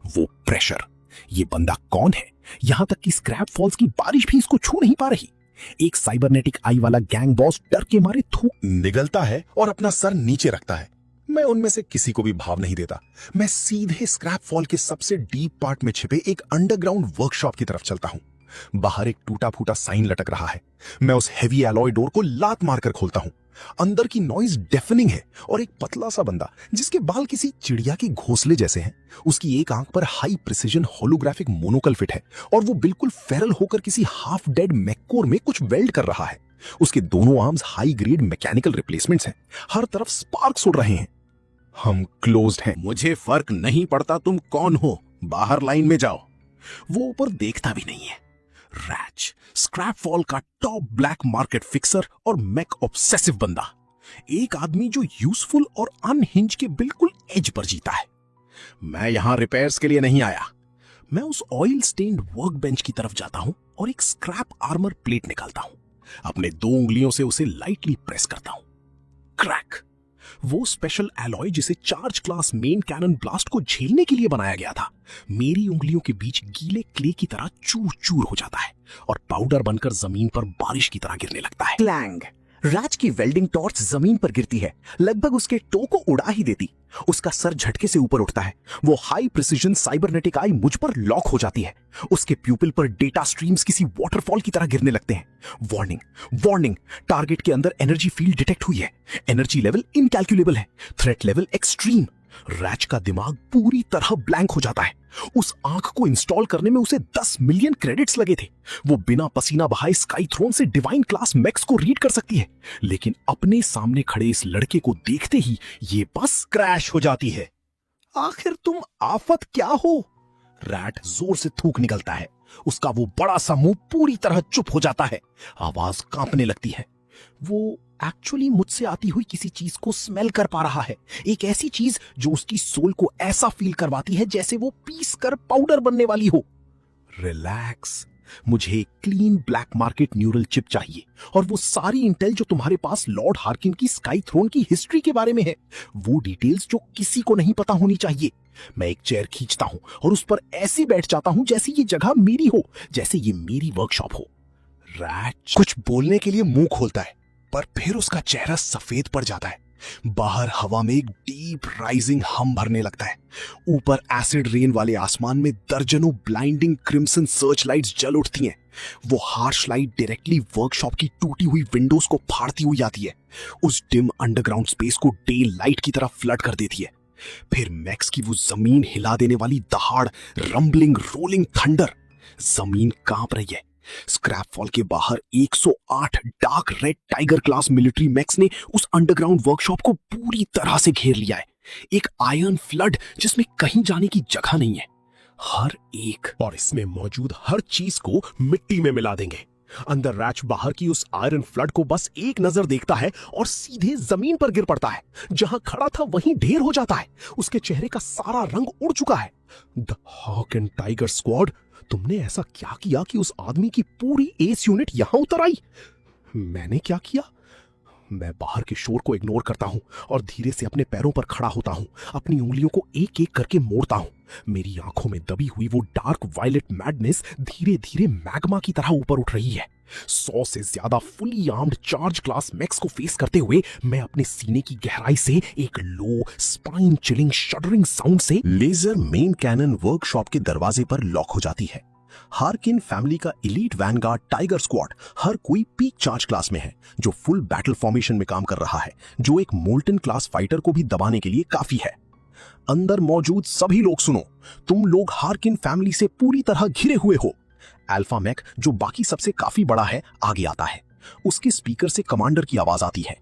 वो प्रेशर। ये बंदा कौन है? यहां तक कि स्क्रैप फॉल्स की बारिश भी इसको छू नहीं पा रही। एक साइबरनेटिक आई वाला गैंग बॉस डर के मारे थूक निगलता है और अपना सर नीचे रखता है। मैं उनमें से किसी को भी भाव नहीं देता। मैं सीधे स्क्रैप फॉल के सबसे डीप पार्ट में छिपे एक अंडरग्राउंड वर्कशॉप की तरफ चलता हूं। बाहर एक टूटा फूटा साइन लटक रहा है। मैं उस हेवी एलॉय डोर को लात मारकर खोलता हूं। अंदर की नॉइज डेफनिंग है और एक पतला सा बंदा, जिसके बाल किसी चिड़िया के घोंसले जैसे हैं, उसकी एक आंख पर हाई प्रिसिजन होलोग्राफिक मोनोकल फिट है और वो बिल्कुल फेरल होकर किसी हाफ डेड मैककोर में कुछ वेल्ड कर रहा है। उसके दोनों arms high grade mechanical replacements हैं। हर तरफ स्पार्क्स उड़ रहे हैं। हम क्लोज्ड हैं। मुझे फर्क नहीं पड़ता तुम कौन हो, बाहर लाइन में जाओ। वो ऊपर देखता भी नहीं है। रैच, स्क्रैप फॉल का टॉप ब्लैक मार्केट फिक्सर और मैक ऑब्सेसिव बंदा। एक आदमी जो यूजफुल और अनहिंज के बिल्कुल एज पर जीता है। मैं यहां रिपेयर्स के लिए नहीं आया। मैं उस ऑयल स्टेन्ड वर्क बेंच की तरफ जाता हूं और एक स्क्रैप आर्मर प्लेट निकालता हूं। अपने 2 उंगलियों से उसे लाइटली प्रेस करता हूं। क्रैक। वो स्पेशल एलॉय जिसे charge class main cannon blast को झेलने के लिए बनाया गया था, मेरी उंगलियों के बीच गीले क्ले की तरह चूर चूर हो जाता है और पाउडर बनकर जमीन पर बारिश की तरह गिरने लगता है। क्लैंग। राज की वेल्डिंग टॉर्च जमीन पर गिरती है, लगभग उसके टो को उड़ा ही देती। उसका सर झटके से ऊपर उठता है। वो हाई प्रिसिजन साइबरनेटिक आई मुझ पर लॉक हो जाती है। उसके प्यूपिल पर डेटा स्ट्रीम्स किसी वाटरफॉल की तरह गिरने लगते हैं। वार्निंग, वार्निंग, टारगेट के अंदर एनर्जी फील्ड डिटेक्ट हुई है। एनर्जी लेवल इनकैलकुलेबल है। Threat level extreme. रैच का दिमाग पूरी तरह ब्लैंक हो जाता है। उस आंख को इंस्टॉल करने में उसे 10 मिलियन क्रेडिट्स लगे थे। वो बिना पसीना बहाए स्काई थ्रोन से डिवाइन क्लास मैक्स को रीड कर सकती है, लेकिन अपने सामने खड़े इस लड़के को देखते ही ये बस क्रैश हो जाती है। आखिर तुम आफत क्या हो? रैट जोर से थूक निकलता है। उसका वो बड़ा सा मुंह पूरी तरह चुप हो जाता है। आवाज कांपने लगती है। वो एक्चुअली मुझसे आती हुई किसी चीज को स्मेल कर पा रहा है। एक ऐसी चीज जो उसकी सोल को ऐसा फील करवाती है जैसे वो पीस कर पाउडर बनने वाली हो। रिलैक्स। मुझे एक clean black market neural chip चाहिए और वो सारी इंटेल जो तुम्हारे पास लॉर्ड हार्किन की स्काई थ्रोन की हिस्ट्री के बारे में है। वो डिटेल्स जो किसी को नहीं पता होनी चाहिए। मैं एक चेयर खींचता हूं और उस पर ऐसे बैठ जाता हूं जैसे ये जगह मेरी हो, जैसे ये मेरी वर्कशॉप हो। रैट कुछ बोलने के लिए मुंह खोलता है, पर फिर उसका चेहरा सफेद पड़ जाता है। बाहर हवा में एक डीप राइजिंग हम भरने लगता है। ऊपर एसिड रेन वाले आसमान में दर्जनों ब्लाइंडिंग क्रिम्सन सर्च लाइट्स जल उठती हैं। वो हार्श लाइट डायरेक्टली वर्कशॉप की टूटी हुई विंडोज को फाड़ती हुई आती है, उस डिम अंडरग्राउंड स्पेस को डे लाइट की तरह फ्लड कर देती है। फिर मैक्स की वो जमीन हिला देने वाली दहाड़, रंबलिंग रोलिंग थंडर। जमीन कांप रही है। स्क्रैप फॉल के बाहर 108 dark red tiger class military max ने उस अंडरग्राउंड वर्कशॉप को पूरी तरह से घेर लिया है। एक आयरन फ्लड जिसमें कहीं जाने की जगह नहीं है। हर एक, और इसमें मौजूद हर चीज को मिट्टी में मिला देंगे। अंदर रैच बाहर की उस आयरन फ्लड को बस एक नजर देखता है और सीधे जमीन पर गिर पड़ता है। जहां खड़ा था वहीं ढेर हो जाता है। उसके चेहरे का सारा रंग उड़ चुका है। The hawk and tiger squad, तुमने ऐसा क्या किया कि उस आदमी की पूरी एस यूनिट यहां उतर आई? मैंने क्या किया? मैं बाहर के शोर को इग्नोर करता हूं और धीरे से अपने पैरों पर खड़ा होता हूं। अपनी उंगलियों को एक एक करके मोड़ता हूं। मेरी आंखों में दबी हुई वो डार्क वायलेट मैडनेस धीरे धीरे मैग्मा की तरह ऊपर उठ रही है। 100 से ज्यादा fully armed charge class max को फेस करते हुए मैं अपने सीने की गहराई से एक लो स्पाइन चिलिंग शडरिंग साउंड से लेजर मेन कैनन वर्कशॉप के दरवाजे पर लॉक हो जाती है। हार्किन फैमिली का एलीट वैनगार्ड टाइगर स्क्वाड हर कोई पीक चार्ज क्लास में है, जो फुल बैटल फॉर्मेशन में काम कर रहा है, जो एक मोल्टन क्लास फाइटर को भी दबाने के लिए काफी है। अंदर मौजूद सभी लोग सुनो, तुम लोग हार्किन फैमिली से पूरी तरह घिरे हुए हो। अल्फा मैक, जो बाकी सबसे काफी बड़ा है, आगे आता है। उसके स्पीकर से कमांडर की आवाज आती है,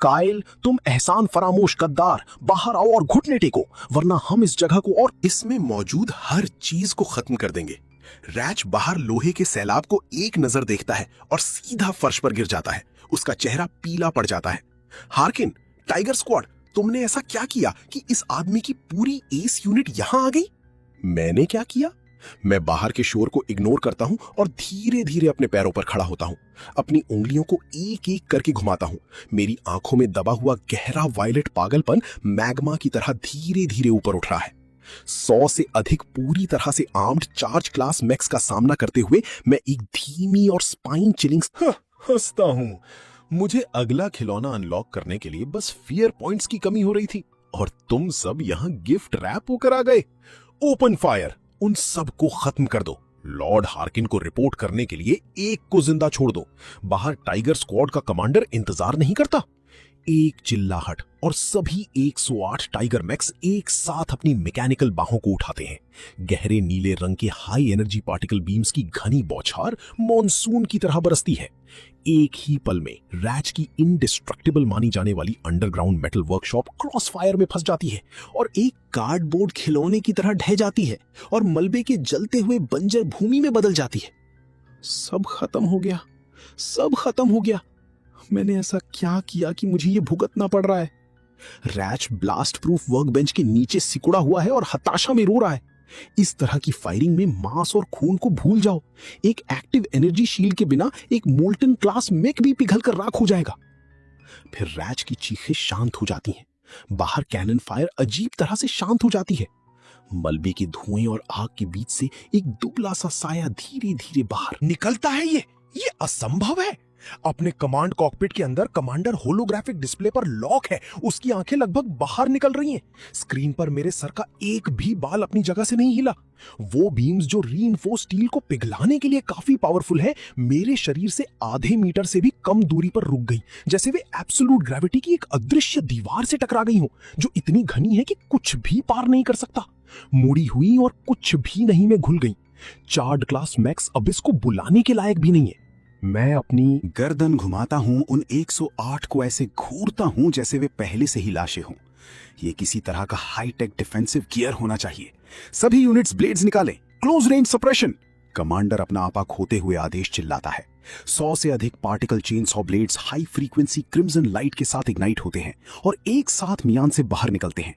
काइल, तुम एहसान फरामोश गद्दार, बाहर आओ और घुटने टेको, वरना हम इस जगह को और इसमें मौजूद हर चीज को खत्म कर देंगे। रैच बाहर लोहे के सैलाब को एक नजर देखता है और सीधा फर्श पर गिर जाता है। उसका चेहरा पीला पड़ जाता है। हार्किन, टाइगर स्क्वाड, तुमने ऐसा क्या किया कि इस आदमी की पूरी एस यूनिट यहां आ गई? मैंने क्या किया? मैं बाहर के शोर को इग्नोर करता हूं और धीरे धीरे अपने पैरों पर खड़ा होता हूं। अपनी उंगलियों को एक एक करके घुमाता हूं। मेरी आंखों में दबा हुआ गहरा वायलेट पागलपन मैग्मा की तरह धीरे धीरे ऊपर उठ रहा है। 100 से अधिक पूरी तरह से आर्म्ड चार्ज क्लास मैक्स का सामना करते हुए मैं एक धीमी और स्पाइन चिलिंग हंसता हूं। मुझे अगला खिलौना अनलॉक करने के लिए बस फियर पॉइंट्स की कमी हो रही थी और तुम सब यहां गिफ्ट रैप होकर आ गए। ओपन फायर, उन सब को खत्म कर दो। लॉर्ड हार्किन को रिपोर्ट करने के लिए एक को जिंदा छोड़ दो। बाहर टाइगर स्क्वाड का कमांडर इंतजार नहीं करता। एक चिल्लाहट और सभी 108 टाइगर मैक्स एक साथ अपनी मैकेनिकल बाहों को उठाते हैं। गहरे नीले रंग के हाई एनर्जी पार्टिकल बीम्स की घनी बौछार मॉनसून की तरह बरसती है। एक ही पल में रैच की इंडिस्ट्रक्टिबल मानी जाने वाली underground metal workshop cross fire में फंस जाती है और एक कार्डबोर्ड खिलौने की तरह ढह जाती है और मलबे के जलते हुए बंजर भूमि में बदल जाती है। सब खत्म हो गया, सब खत्म हो गया। मैंने ऐसा क्या किया कि मुझे ये भुगतना पड़ रहा है? रैच ब्लास्ट प्रूफ वर्कबेंच के नीचे सिकुड़ा हुआ है और हताशा में रो रहा है। इस तरह की फायरिंग में मांस और खून को भूल जाओ। एक एक्टिव एनर्जी शील्ड के बिना एक मोल्टन क्लास मैक भी पिघल कर राख हो जाएगा। फिर रैच की चीखें शांत हो जाती हैं। बाहर कैनन फायर अजीब तरह से शांत हो जाती है। मलबे के धुएं और आग के बीच से एक दुबला सा साया धीरे धीरे बाहर निकलता है। ये असंभव है। अपने कमांड कॉकपिट के अंदर कमांडर होलोग्राफिक डिस्प्ले पर लॉक है। उसकी आंखें लगभग बाहर निकल रही हैं। स्क्रीन पर मेरे सर का एक भी बाल अपनी जगह से नहीं हिला। वो बीम्स जो रीइंफोर्स स्टील को पिघलाने के लिए काफी पावरफुल है, मेरे शरीर से आधे मीटर से भी कम दूरी पर रुक गई, जैसे वे एब्सोल्यूट ग्रेविटी की एक अदृश्य दीवार से टकरा गई हो, जो इतनी घनी है कि कुछ भी पार नहीं कर सकता। मुड़ी हुई और कुछ भी नहीं में घुल गई। चार्ड क्लास मैक्स अब इसको बुलाने के लायक भी नहीं है। मैं अपनी गर्दन घुमाता हूं, उन 108 को ऐसे घूरता हूं जैसे वे पहले से ही लाशें हों। ये किसी तरह का हाईटेक डिफेंसिव गियर होना चाहिए। सभी यूनिट्स ब्लेड्स निकालें, क्लोज रेंज सप्रेशन। कमांडर अपना आपा खोते हुए आदेश चिल्लाता है। 100 से अधिक particle chainsaw blades high frequency crimson light के साथ इग्नाइट होते हैं और एक साथ मियान से बाहर निकलते हैं।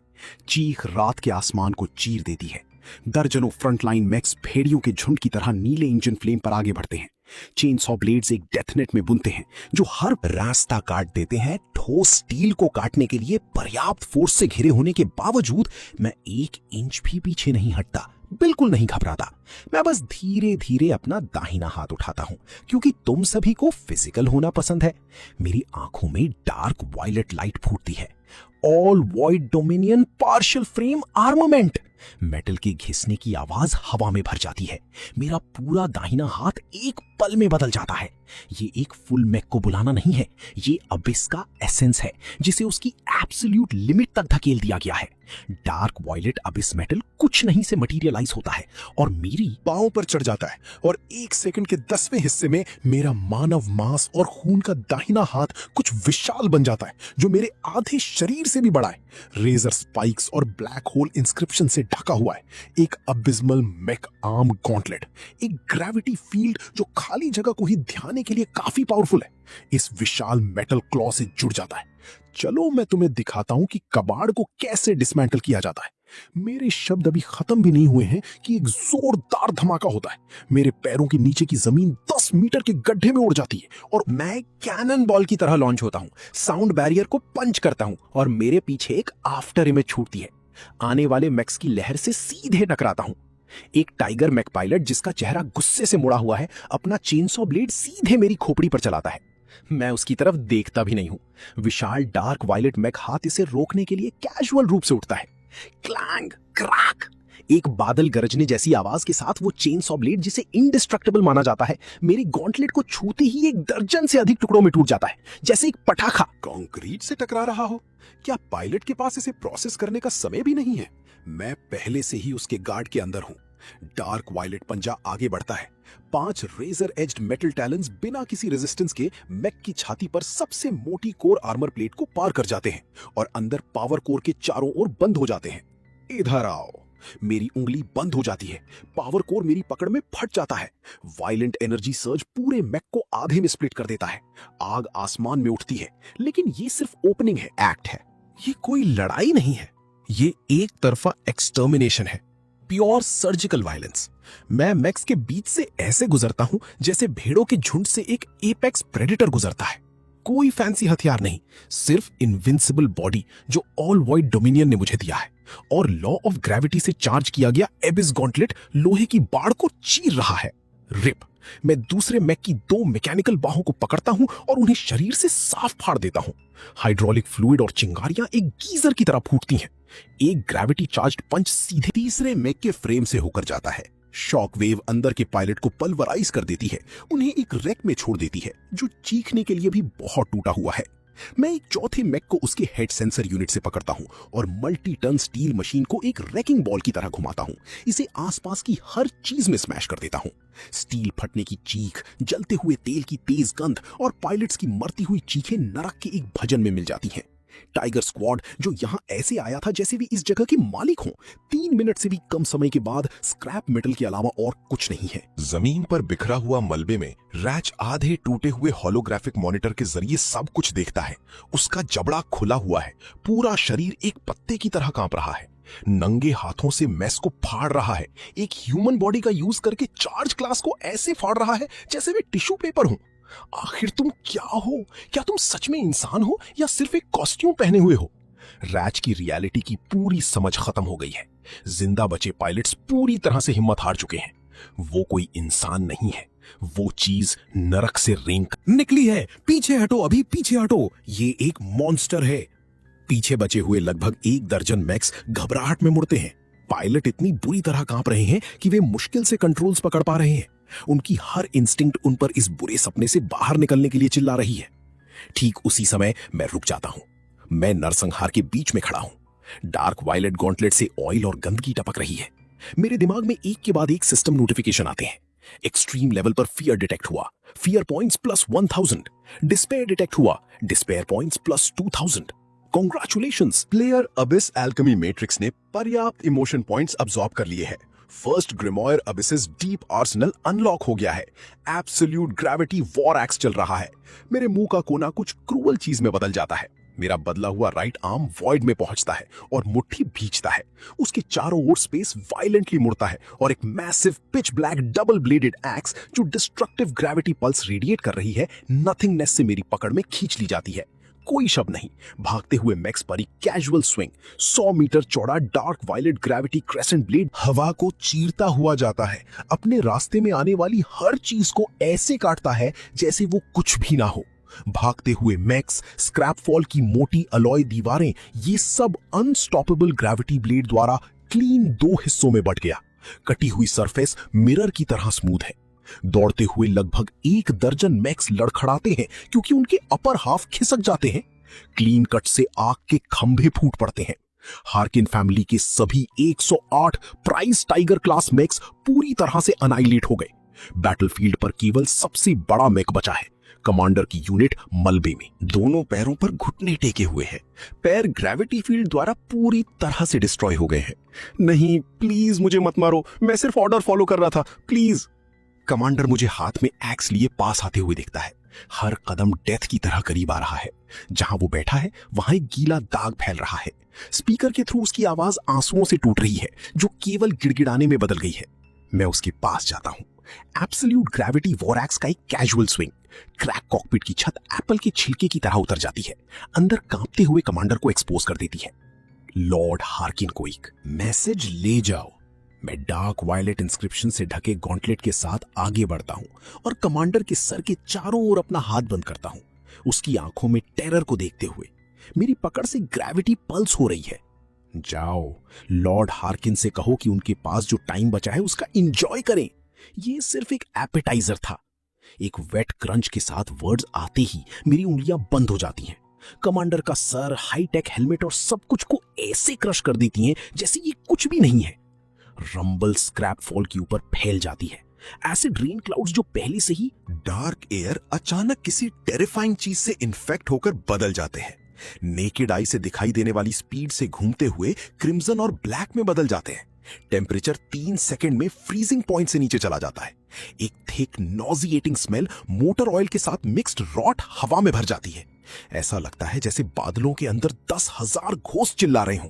चीख रात के आसमान को चीर देती है। दर्जनों फ्रंटलाइन मैक्स भेड़ियों के झुंड की तरह नीले इंजन फ्लेम पर आगे बढ़ते हैं। चेनसॉ ब्लेड्स एक डेथनेट में बुनते हैं जो हर रास्ता काट देते हैं। ठोस स्टील को काटने के लिए पर्याप्त फोर्स से घिरे होने के बावजूद मैं एक इंच भी पीछे नहीं हटता, बिल्कुल नहीं घबराता। मैं बस धीरे धीरे अपना दाहिना हाथ उठाता हूं, क्योंकि तुम सभी को फिजिकल होना पसंद है। मेरी आंखों में डार्क वायलेट लाइट फूटती है। All void dominion partial frame armament. Metal के घिसने की आवाज हवा में भर जाती है। मेरा पूरा दाहिना हाथ एक पल में बदल जाता है। ये एक फुल मैक को बुलाना नहीं है, ये अबिस का एसेंस है, जिसे उसकी एब्सोल्यूट लिमिट तक धकेल दिया गया है। डार्क वॉयलेट अबिस मेटल कुछ नहीं से मटेरियलाइज होता है और मेरी पांव पर चढ़ जाता है और 1 सेकंड के 10वें हिस्से में मेरा मानव मांस और खून का दाहिना हाथ कुछ विशाल बन जाता है, जो मेरे आधे शरीर से भी बड़ा है। रेजर स्पाइक्स और ब्लैक होल इंस्क्रिप्शन से ढका हुआ है। एक अबिस्मल मैक आर्म गॉन्टलेट, एक ग्रेविटी फील्ड जो खाली जगह को ही ध्याने के लिए काफी पावरफुल है, इस विशाल मेटल क्लॉ से जुड़ जाता है। चलो मैं तुम्हें दिखाता हूं कि कबाड़ को कैसे डिसमेंटल किया जाता है। मेरे शब्द अभी खत्म भी नहीं हुए हैं कि एक जोरदार धमाका होता है। मेरे पैरों के नीचे की जमीन 10 मीटर के गड्ढे में उड़ जाती है और मैं कैनन बॉल की तरह लॉन्च होता हूं, साउंड बैरियर को पंच करता हूं और मेरे पीछे एक आफ्टर इमेज छूटती है। आने वाले मैक्स की लहर से सीधे टकराता हूं। एक टाइगर मैक पायलट जिसका चेहरा गुस्से से मुड़ा हुआ है, अपना चेनसॉ ब्लेड सीधे मेरी खोपड़ी पर चलाता है। मैं उसकी तरफ देखता भी नहीं हूं। विशाल डार्क वायलेट मैक हाथ इसे रोकने के लिए कैजुअल रूप से उठता है। क्लैंग क्रैक, एक बादल गरजने जैसी आवाज के साथ वो चेनसॉ ब्लेड, जिसे इंडिस्ट्रक्टेबल माना जाता है, मेरी गॉन्टलेट को छूते ही 1 दर्जन से अधिक टुकड़ों में टूट जाता है, जैसे एक पटाखा। कंक्रीट से टकरा रहा हो? क्या पायलट के पास इसे प्रोसेस करने का समय भी नहीं है? मैं पहले से ही उसके गार्ड के अंदर हूं। डार्क वायलेट पंजा आगे बढ़ता है। 5 रेजर एज्ड मेटल टैलेंस बिना किसी रेजिस्टेंस के मैक की छाती पर सबसे मोटी कोर आर्मर प्लेट को पार कर जाते हैं और अंदर पावर कोर के चारों ओर बंद हो जाते हैं। इधर आओ। मेरी उंगली बंद हो जाती है। पावर कोर मेरी पकड़ में फट जाता है। वायलेंट एनर्जी सर्ज पूरे मैक को आधे में स्प्लिट कर देता है। आग आसमान में उठती है, लेकिन ये सिर्फ ओपनिंग है, एक्ट है। ये कोई लड़ाई नहीं है, ये एक तरफा एक्सटर्मिनेशन है, प्योर सर्जिकल वायलेंस। मैं मैक्स के बीच से ऐसे गुजरता हूं जैसे भेड़ों के झुंड से एक एपेक्स प्रेडेटर गुजरता है। कोई फैंसी हथियार नहीं, सिर्फ इनविंसिबल बॉडी जो ऑल वॉइड डोमिनियन ने मुझे दिया है, और लॉ ऑफ ग्रेविटी से चार्ज किया गया एबिस गॉन्टलेट लोहे की बाड़ को चीर रहा है। रिप। मैं दूसरे मैक की 2 मैकेनिकल बाहों को पकड़ता हूं और उन्हें शरीर से साफ फाड़ देता हूं। हाइड्रोलिक फ्लूइड और चिंगारियां एक गीजर की तरह फूटती हैं। एक ग्रेविटी चार्ज्ड पंच सीधे तीसरे मैक के फ्रेम से होकर जाता है। शॉक वेव अंदर के पायलट को पल्वराइज कर देती है, उन्हें एक रैक में छोड़ देती है जो चीखने के लिए भी बहुत टूटा हुआ है। मैं एक चौथे मैक को उसके हेड सेंसर यूनिट से पकड़ता हूं और मल्टी टन स्टील मशीन को एक रैकिंग बॉल की तरह घुमाता हूं। इसे आसपास की हर चीज में स्मैश कर देता हूं। स्टील फटने की चीख, जलते हुए तेल की तेज गंध और पायलट्स की मरती हुई चीखें नरक के एक भजन में मिल जाती हैं। टाइगर स्क्वाड जो यहां ऐसे आया था जैसे भी इस जगह के मालिक हों, 3 मिनट से भी कम समय के बाद स्क्रैप मेटल के अलावा और कुछ नहीं है। जमीन पर बिखरा हुआ मलबे में रैच आधे टूटे हुए होलोग्राफिक मॉनिटर के जरिए सब कुछ देखता है। उसका जबड़ा खुला हुआ है, पूरा शरीर एक पत्ते की तरह कांप रहा है। नंगे हाथों से मैस को फाड़ रहा है। एक ह्यूमन बॉडी का यूज करके चार्ज क्लास को ऐसे फाड़ रहा है जैसे वे टिश्यू पेपर हों। आखिर तुम क्या हो? क्या तुम सच में इंसान हो या सिर्फ एक कॉस्ट्यूम पहने हुए हो? रैच की रियलिटी की पूरी समझ खत्म हो गई है। जिंदा बचे पायलट्स पूरी तरह से हिम्मत हार चुके हैं। वो कोई इंसान नहीं है, वो चीज नरक से रेंग निकली है। पीछे हटो, अभी पीछे हटो। ये एक मॉन्स्टर है। पीछे बचे हुए लगभग 1 दर्जन मैक्स घबराहट में मुड़ते हैं। पायलट इतनी बुरी तरह कांप रहे हैं कि वे मुश्किल से कंट्रोल्स पकड़ पा रहे हैं। उनकी हर इंस्टिंक्ट उन पर इस बुरे सपने से बाहर निकलने के लिए चिल्ला रही है। ठीक उसी समय मैं रुक जाता हूं। मैं नरसंहार के बीच में खड़ा हूं। डार्क वायलेट गॉन्टलेट से ऑयल और गंदगी टपक रही है। मेरे दिमाग में एक के बाद एक सिस्टम नोटिफिकेशन आते हैं। एक्सट्रीम लेवल पर फियर डिटेक्ट हुआ, फियर पॉइंट्स +1000। डिस्पेयर डिटेक्ट हुआ, despair points +2000। Congratulations, player Abish alchemy matrix ने पर्याप्त इमोशन पॉइंट्स अब्सॉर्ब कर लिए हैं। फर्स्ट ग्रिमॉयर अबिसेस डीप आर्सेनल अनलॉक हो गया है। एब्सोल्यूट ग्रेविटी वॉर एक्स चल रहा है। मेरे मुंह का कोना कुछ क्रूअल चीज में बदल जाता है। मेरा बदला हुआ राइट आर्म वॉइड में पहुंचता है और मुट्ठी भींचता है। उसके चारों ओर स्पेस वायलेंटली मुड़ता है और एक massive pitch black double blooded x जो डिस्ट्रक्टिव ग्रेविटी पल्स रेडिएट कर रही है, नथिंगनेस से मेरी पकड़ में खींच ली जाती है। कोई शब्द नहीं। भागते हुए मैक्स पर एक कैजुअल स्विंग, 100 मीटर चौड़ा dark violet gravity crescent blade हवा को चीरता हुआ जाता है। अपने रास्ते में आने वाली हर चीज को ऐसे काटता है जैसे वो कुछ भी ना हो। भागते हुए मैक्स, स्क्रैप फॉल की मोटी अलॉय दीवारें, ये सब अनस्टॉपेबल ग्रेविटी ब्लेड द्वारा क्लीन 2 हिस्सों में बट गया। कटी हुई सरफेस मिरर की तरह स्मूथ है। दौड़ते हुए लगभग 1 दर्जन मैक्स लड़खड़ाते हैं क्योंकि उनके अपर हाफ खिसक जाते हैं। क्लीन कट से आग के खंभे फूट पड़ते हैं। हार्किन फैमिली के सभी 108 प्राइज टाइगर क्लास मैक्स पूरी तरह से अनाइलेट हो गए। बैटलफील्ड पर केवल सबसे बड़ा मैक बचा है, कमांडर की यूनिट मलबे में। दोनों पैरों पर घुटने टेके हुए हैं। पैर ग्रेविटी फील्ड द्वारा पूरी तरह से डिस्ट्रॉय हो गए हैं। नहीं, प्लीज मुझे मत मारो, मैं सिर्फ ऑर्डर फॉलो कर रहा था, प्लीज। कमांडर मुझे हाथ में एक्स लिए पास आते हुए देखता है। हर कदम डेथ की तरह करीब आ रहा है। जहां वो बैठा है वहां एक गीला दाग फैल रहा है। स्पीकर के थ्रू उसकी आवाज आंसुओं से टूट रही है, जो केवल गिड़गिड़ाने में बदल गई है। मैं उसके पास जाता हूं। एब्सोल्यूट ग्रेविटी वॉरैक्स का एक कैजुअल स्विंग, क्रैक कॉकपिट की छत एप्पल के छिलके की तरह उतर जाती है, अंदर कांपते हुए कमांडर को एक्सपोज कर देती है। लॉर्ड हार्किन को एक मैसेज ले जाओ। मैं डार्क वायलेट इंस्क्रिप्शन से ढके गॉन्टलेट के साथ आगे बढ़ता हूं और कमांडर के सर के चारों ओर अपना हाथ बंद करता हूं, उसकी आंखों में टेरर को देखते हुए। मेरी पकड़ से ग्रेविटी पल्स हो रही है। जाओ, लॉर्ड हार्किन से कहो कि उनके पास जो टाइम बचा है उसका एंजॉय करें। ये सिर्फ एक एपेटाइजर था। एक वेट क्रंच के साथ वर्ड्स आते ही मेरी उंगलियां बंद हो जाती हैं। कमांडर का सर, हाईटेक हेलमेट और सब कुछ को ऐसे क्रश कर देती हैं जैसे ये कुछ भी नहीं है। रंबल स्क्रैप फॉल के ऊपर फैल जाती है। एसिड रेन क्लाउड्स जो पहले से ही डार्क एयर अचानक किसी टेरिफाइंग चीज से इन्फेक्ट होकर बदल जाते हैं। नेकेड आई से दिखाई देने वाली स्पीड से घूमते हुए क्रिम्सन और ब्लैक में बदल जाते हैं। टेम्परेचर 3 सेकंड में फ्रीजिंग पॉइंट से नीचे चला जाता है। एक थिक नॉजिएटिंग स्मेल मोटर ऑयल के साथ मिक्स्ड रॉट हवा में भर जाती है। ऐसा लगता है जैसे बादलों के अंदर 10,000 घोस्ट चिल्ला रहे हों।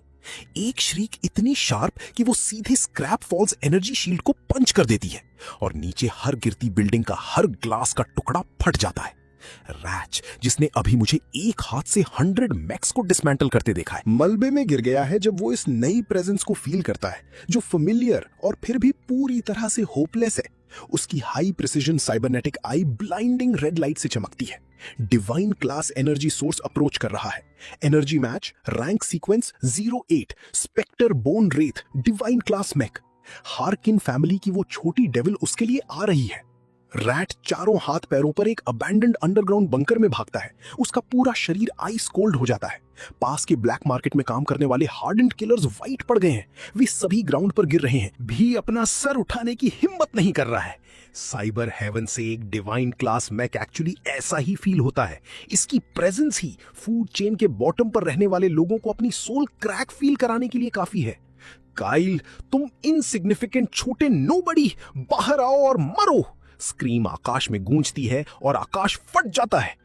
एक श्रीक इतनी शार्प कि वो सीधे स्क्रैप फॉल्स एनर्जी शील्ड को पंच कर देती है और नीचे हर गिरती बिल्डिंग का हर ग्लास का टुकड़ा फट जाता है। रैच, जिसने अभी मुझे एक हाथ से 100 मैक्स को डिसमेंटल करते देखा है, मलबे में गिर गया है जब वो इस नई प्रेजेंस को फील करता है जो फेमिलियर और फिर भी पूरी तरह से होपलेस है। उसकी high precision cybernetic eye blinding red light से चमकती है। Divine class energy source approach कर रहा है। Energy match, rank sequence 08, spectre bone wraith, divine class mach. Harkin family की वो छोटी डेविल उसके लिए आ रही है। रैट चारों हाथ पैरों पर एक अबैंडन्ड अंडरग्राउंड बंकर में भागता है। उसका पूरा शरीर आइस कोल्ड हो जाता है। पास के ब्लैक मार्केट में काम करने वाले हार्डेंड किलर्स वाइट पड़ गए हैं। वे सभी ग्राउंड पर गिर रहे हैं, भी अपना सर उठाने की हिम्मत नहीं कर रहा है। साइबर हेवन से एक डिवाइन क्लास मैक एक्चुअली ऐसा ही फील होता है। इसकी प्रेजेंस ही फूड चेन के बॉटम पर रहने वाले लोगों को अपनी सोल क्रैक फील कराने के लिए काफी है। काइल, तुम इनसिग्निफिकेंट छोटे नोबडी, बाहर आओ और मरो। स्क्रीम आकाश में गूंजती है और आकाश फट जाता है।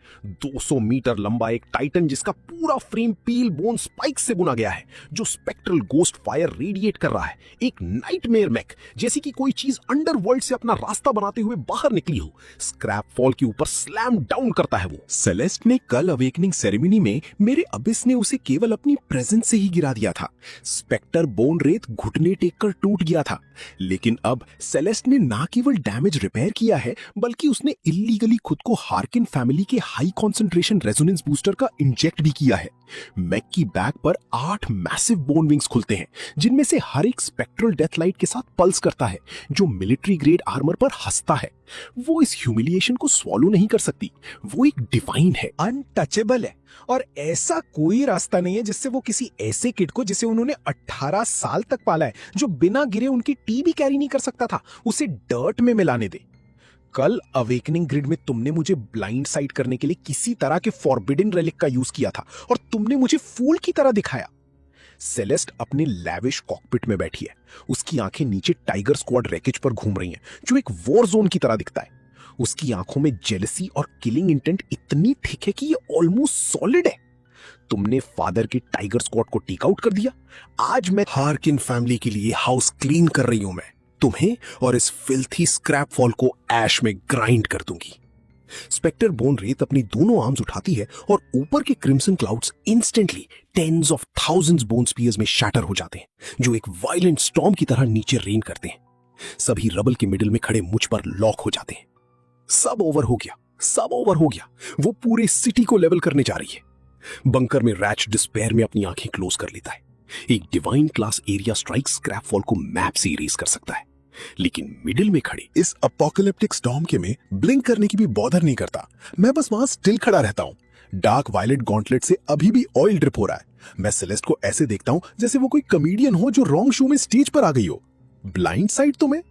200 मीटर लंबा एक टाइटन जिसका पूरा फ्रेम पील बोन स्पाइक से बुना गया है, जो स्पेक्ट्रल गोस्ट फायर रेडिएट कर रहा है। एक नाइटमेयर मैक, जैसे कि कोई चीज अंडरवर्ल्ड से अपना रास्ता बनाते हुए बाहर निकली हो, स्क्रैप फॉल के ऊपर स्लैम डाउन करता है वो। सेलेस्ट ने कल अवेकनिंग सेरेमनी में मेरे अबिस ने उसे केवल अपनी प्रेजेंस से ही गिरा दिया था। स्पेक्टर बोन रेत घुटने टेक कर टूट गया था, लेकिन अब सेलेस्ट ने ना केवल डैमेज रिपेयर किया है, बल्कि उसने इल्लीगली खुद को हार्किन फैमिली के हाई कंसंट्रेशन रेजोनेंस बूस्टर का इंजेक्ट भी किया है। मैक की बैक पर 8 मैसिव बोन विंग्स खुलते हैं, जिनमें से हर एक स्पेक्ट्रल डेथ लाइट के साथ पल्स करता है, जो मिलिट्री ग्रेड आर्मर पर हंसता है। वो इस ह्यूमिलिएशन को स्वॉलो नहीं कर सकती। वो एक डिवाइन है, अनटचेबल है, और ऐसा कोई रास्ता नहीं है जिससे वो किसी ऐसे किड को, जिसे उन्होंने 18 साल तक पाला है, जो बिना गिरे उनकी टी भी कैरी नहीं कर सकता था, उसे डर्ट में मिलाने दे। कल अवेकनिंग ग्रिड में तुमने मुझे ब्लाइंड साइड करने के लिए किसी तरह के फॉरबिडन रेलिक का यूज किया था और तुमने मुझे फूल की तरह दिखाया। सेलेस्ट अपने लैविश कॉकपिट में बैठी है। उसकी आंखें नीचे टाइगर स्क्वाड रैकेज पर घूम रही हैं, जो एक वॉर जोन की तरह दिखता है। उसकी आंखों में जेलसी और किलिंग इंटेंट इतनी थिक है कि ये ऑलमोस्ट सॉलिड है। तुमने फादर के टाइगर स्क्वाड को टेक आउट कर दिया। आज मैं हार्किन फैमिली के लिए हाउस क्लीन कर रही हूं। मैं तुम्हें और इस फिल्थी स्क्रैप फॉल को ऐश में ग्राइंड कर दूंगी। स्पेक्टर बोन रेत अपनी दोनों आर्म्स उठाती है और ऊपर के crimson clouds instantly tens of thousands bone spears में शैटर हो जाते हैं, जो एक वायलेंट स्टॉर्म की तरह नीचे रेन करते हैं। सभी रबल के मिडिल में खड़े मुझ पर लॉक हो जाते हैं। सब ओवर हो गया, सब ओवर हो गया। वो पूरे सिटी को लेवल करने जा रही है। बंकर में रैच डिस्पेयर में अपनी आंखें क्लोज कर लेता है। एक डिवाइन क्लास एरिया स्ट्राइक स्क्रैपफॉल को मैप से इरेज कर सकता है, लेकिन मिडिल में खड़े इस अपोकैलिप्टिक स्टॉर्म के में ब्लिंक करने की भी बॉदर नहीं करता। मैं बस वहां स्टिल खड़ा रहता हूं। डार्क वायलेट गॉन्टलेट से अभी भी ऑयल ड्रिप हो रहा है। मैं सेलेस्ट को ऐसे देखता हूं जैसे वो कोई कॉमेडियन हो जो रॉन्ग शो में स्टेज पर आ गई हो। ब्लाइंड साइड तो मैं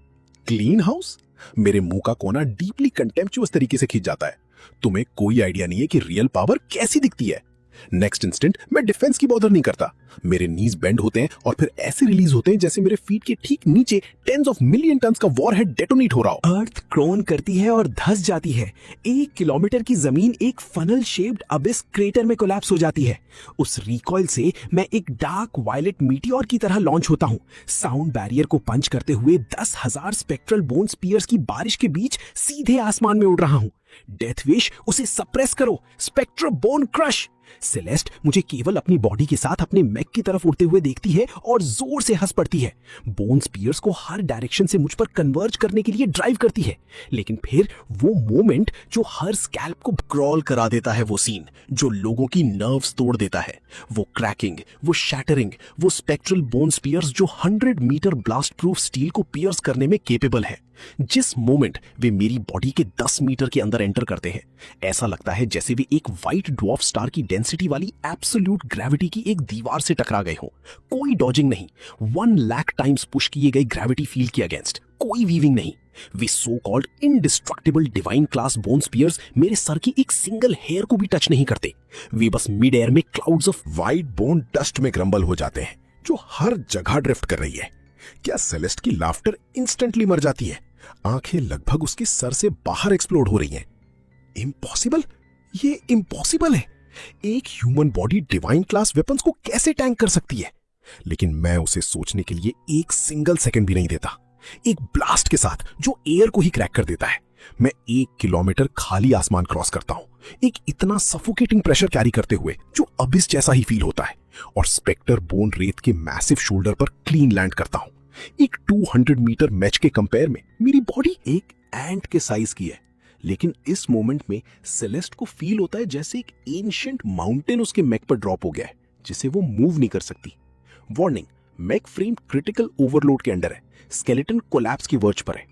क्लीन हाउस। मेरे मुंह का कोना डीपली कंटेम्पचुअस तरीके से खिंच जाता है। तुम्हें कोई आइडिया नहीं है कि रियल पावर कैसी दिखती है। नेक्स्ट इंस्टेंट मैं डिफेंस की बॉदर नहीं करता। मेरे नीज बेंड होते हैं और फिर ऐसे रिलीज होते हैं जैसे मेरे फीट के ठीक नीचे टेंस ऑफ मिलियन टन्स का वॉरहेड डेटोनेट हो रहा हो। अर्थ क्रोन करती है और धंस जाती है। 1 किलोमीटर की जमीन एक फनल शेप्ड अबिस क्रेटर में कोलैप्स हो जाती है। उस रिकॉइल से मैं एक डार्क वायलेट मीटियोर की तरह लॉन्च होता हूँ। साउंड बैरियर को पंच करते हुए 10,000 स्पेक्ट्रल बोन स्पीयर्स की बारिश के बीच सीधे आसमान में उड़ रहा हूँ। डेथ विश, उसे सप्रेस करो। Spectro bone crush. सेलेस्ट मुझे केवल अपनी बॉडी के साथ अपने मैक की तरफ उड़ते हुए देखती है और जोर से हंस पड़ती है। बोन स्पीयर्स को हर डायरेक्शन से मुझ पर कन्वर्ज करने के लिए ड्राइव करती है, लेकिन फिर वो मोमेंट जो हर स्कैल्प को क्रॉल करा देता है, वो सीन जो लोगों की नर्व्स तोड़ देता है, वो क्रैकिंग, वो शैटरिंग, वो स्पेक्ट्रल बोन स्पीयर्स जो 100 मीटर ब्लास्ट प्रूफ स्टील को पियर्स करने में केपेबल है। जिस मोमेंट वे मेरी बॉडी के 10 मीटर के अंदर एंटर करते हैं, ऐसा लगता है जैसे वे एक व्हाइट ड्वार्फ स्टार की डेंसिटी वाली एब्सोल्यूट ग्रेविटी की एक दीवार से टकरा गए हों। कोई डॉजिंग नहीं, 1 लाख टाइम्स पुश किए गए ग्रेविटी फील्ड के अगेंस्ट कोई वीविंग नहीं। वे so called indestructible divine class bone spears मेरे सर की एक सिंगल हेयर को भी टच नहीं करते। वे बस मिड एयर में clouds of white bone dust में क्रम्बल हो जाते हैं, जो हर जगह ड्रिफ्ट कर रही है। क्या सेलेस्ट की लाफ्टर इंस्टेंटली मर जाती है? आंखें लगभग उसके सर से बाहर एक्सप्लोड हो रही हैं। इम्पॉसिबल, ये इम्पॉसिबल है। एक human body divine class weapons को कैसे टैंक कर सकती है? लेकिन मैं उसे सोचने के लिए एक सिंगल सेकंड भी नहीं देता। एक ब्लास्ट के साथ जो एयर को ही क्रैक कर देता है, मैं 1 किलोमीटर खाली आसमान क्रॉस करता हूं, एक इतना सफोकेटिंग प्रेशर कैरी करते हुए जो अबिस जैसा ही फील होता है, और स्पेक्टर बोन रेत के मैसिव शोल्डर पर क्लीन लैंड करता हूं। एक 200 मीटर मैच के कंपेयर में मेरी बॉडी एक एंट के साइज की है, लेकिन इस मोमेंट में सेलेस्ट को फील होता है जैसे एक एंशिएंट माउंटेन उसके मैक पर ड्रॉप हो गया है, जिसे वो मूव नहीं कर सकती। Warning, mech frame critical overload के अंडर है, स्केलेटन कोलैप्स की वर्ज पर है।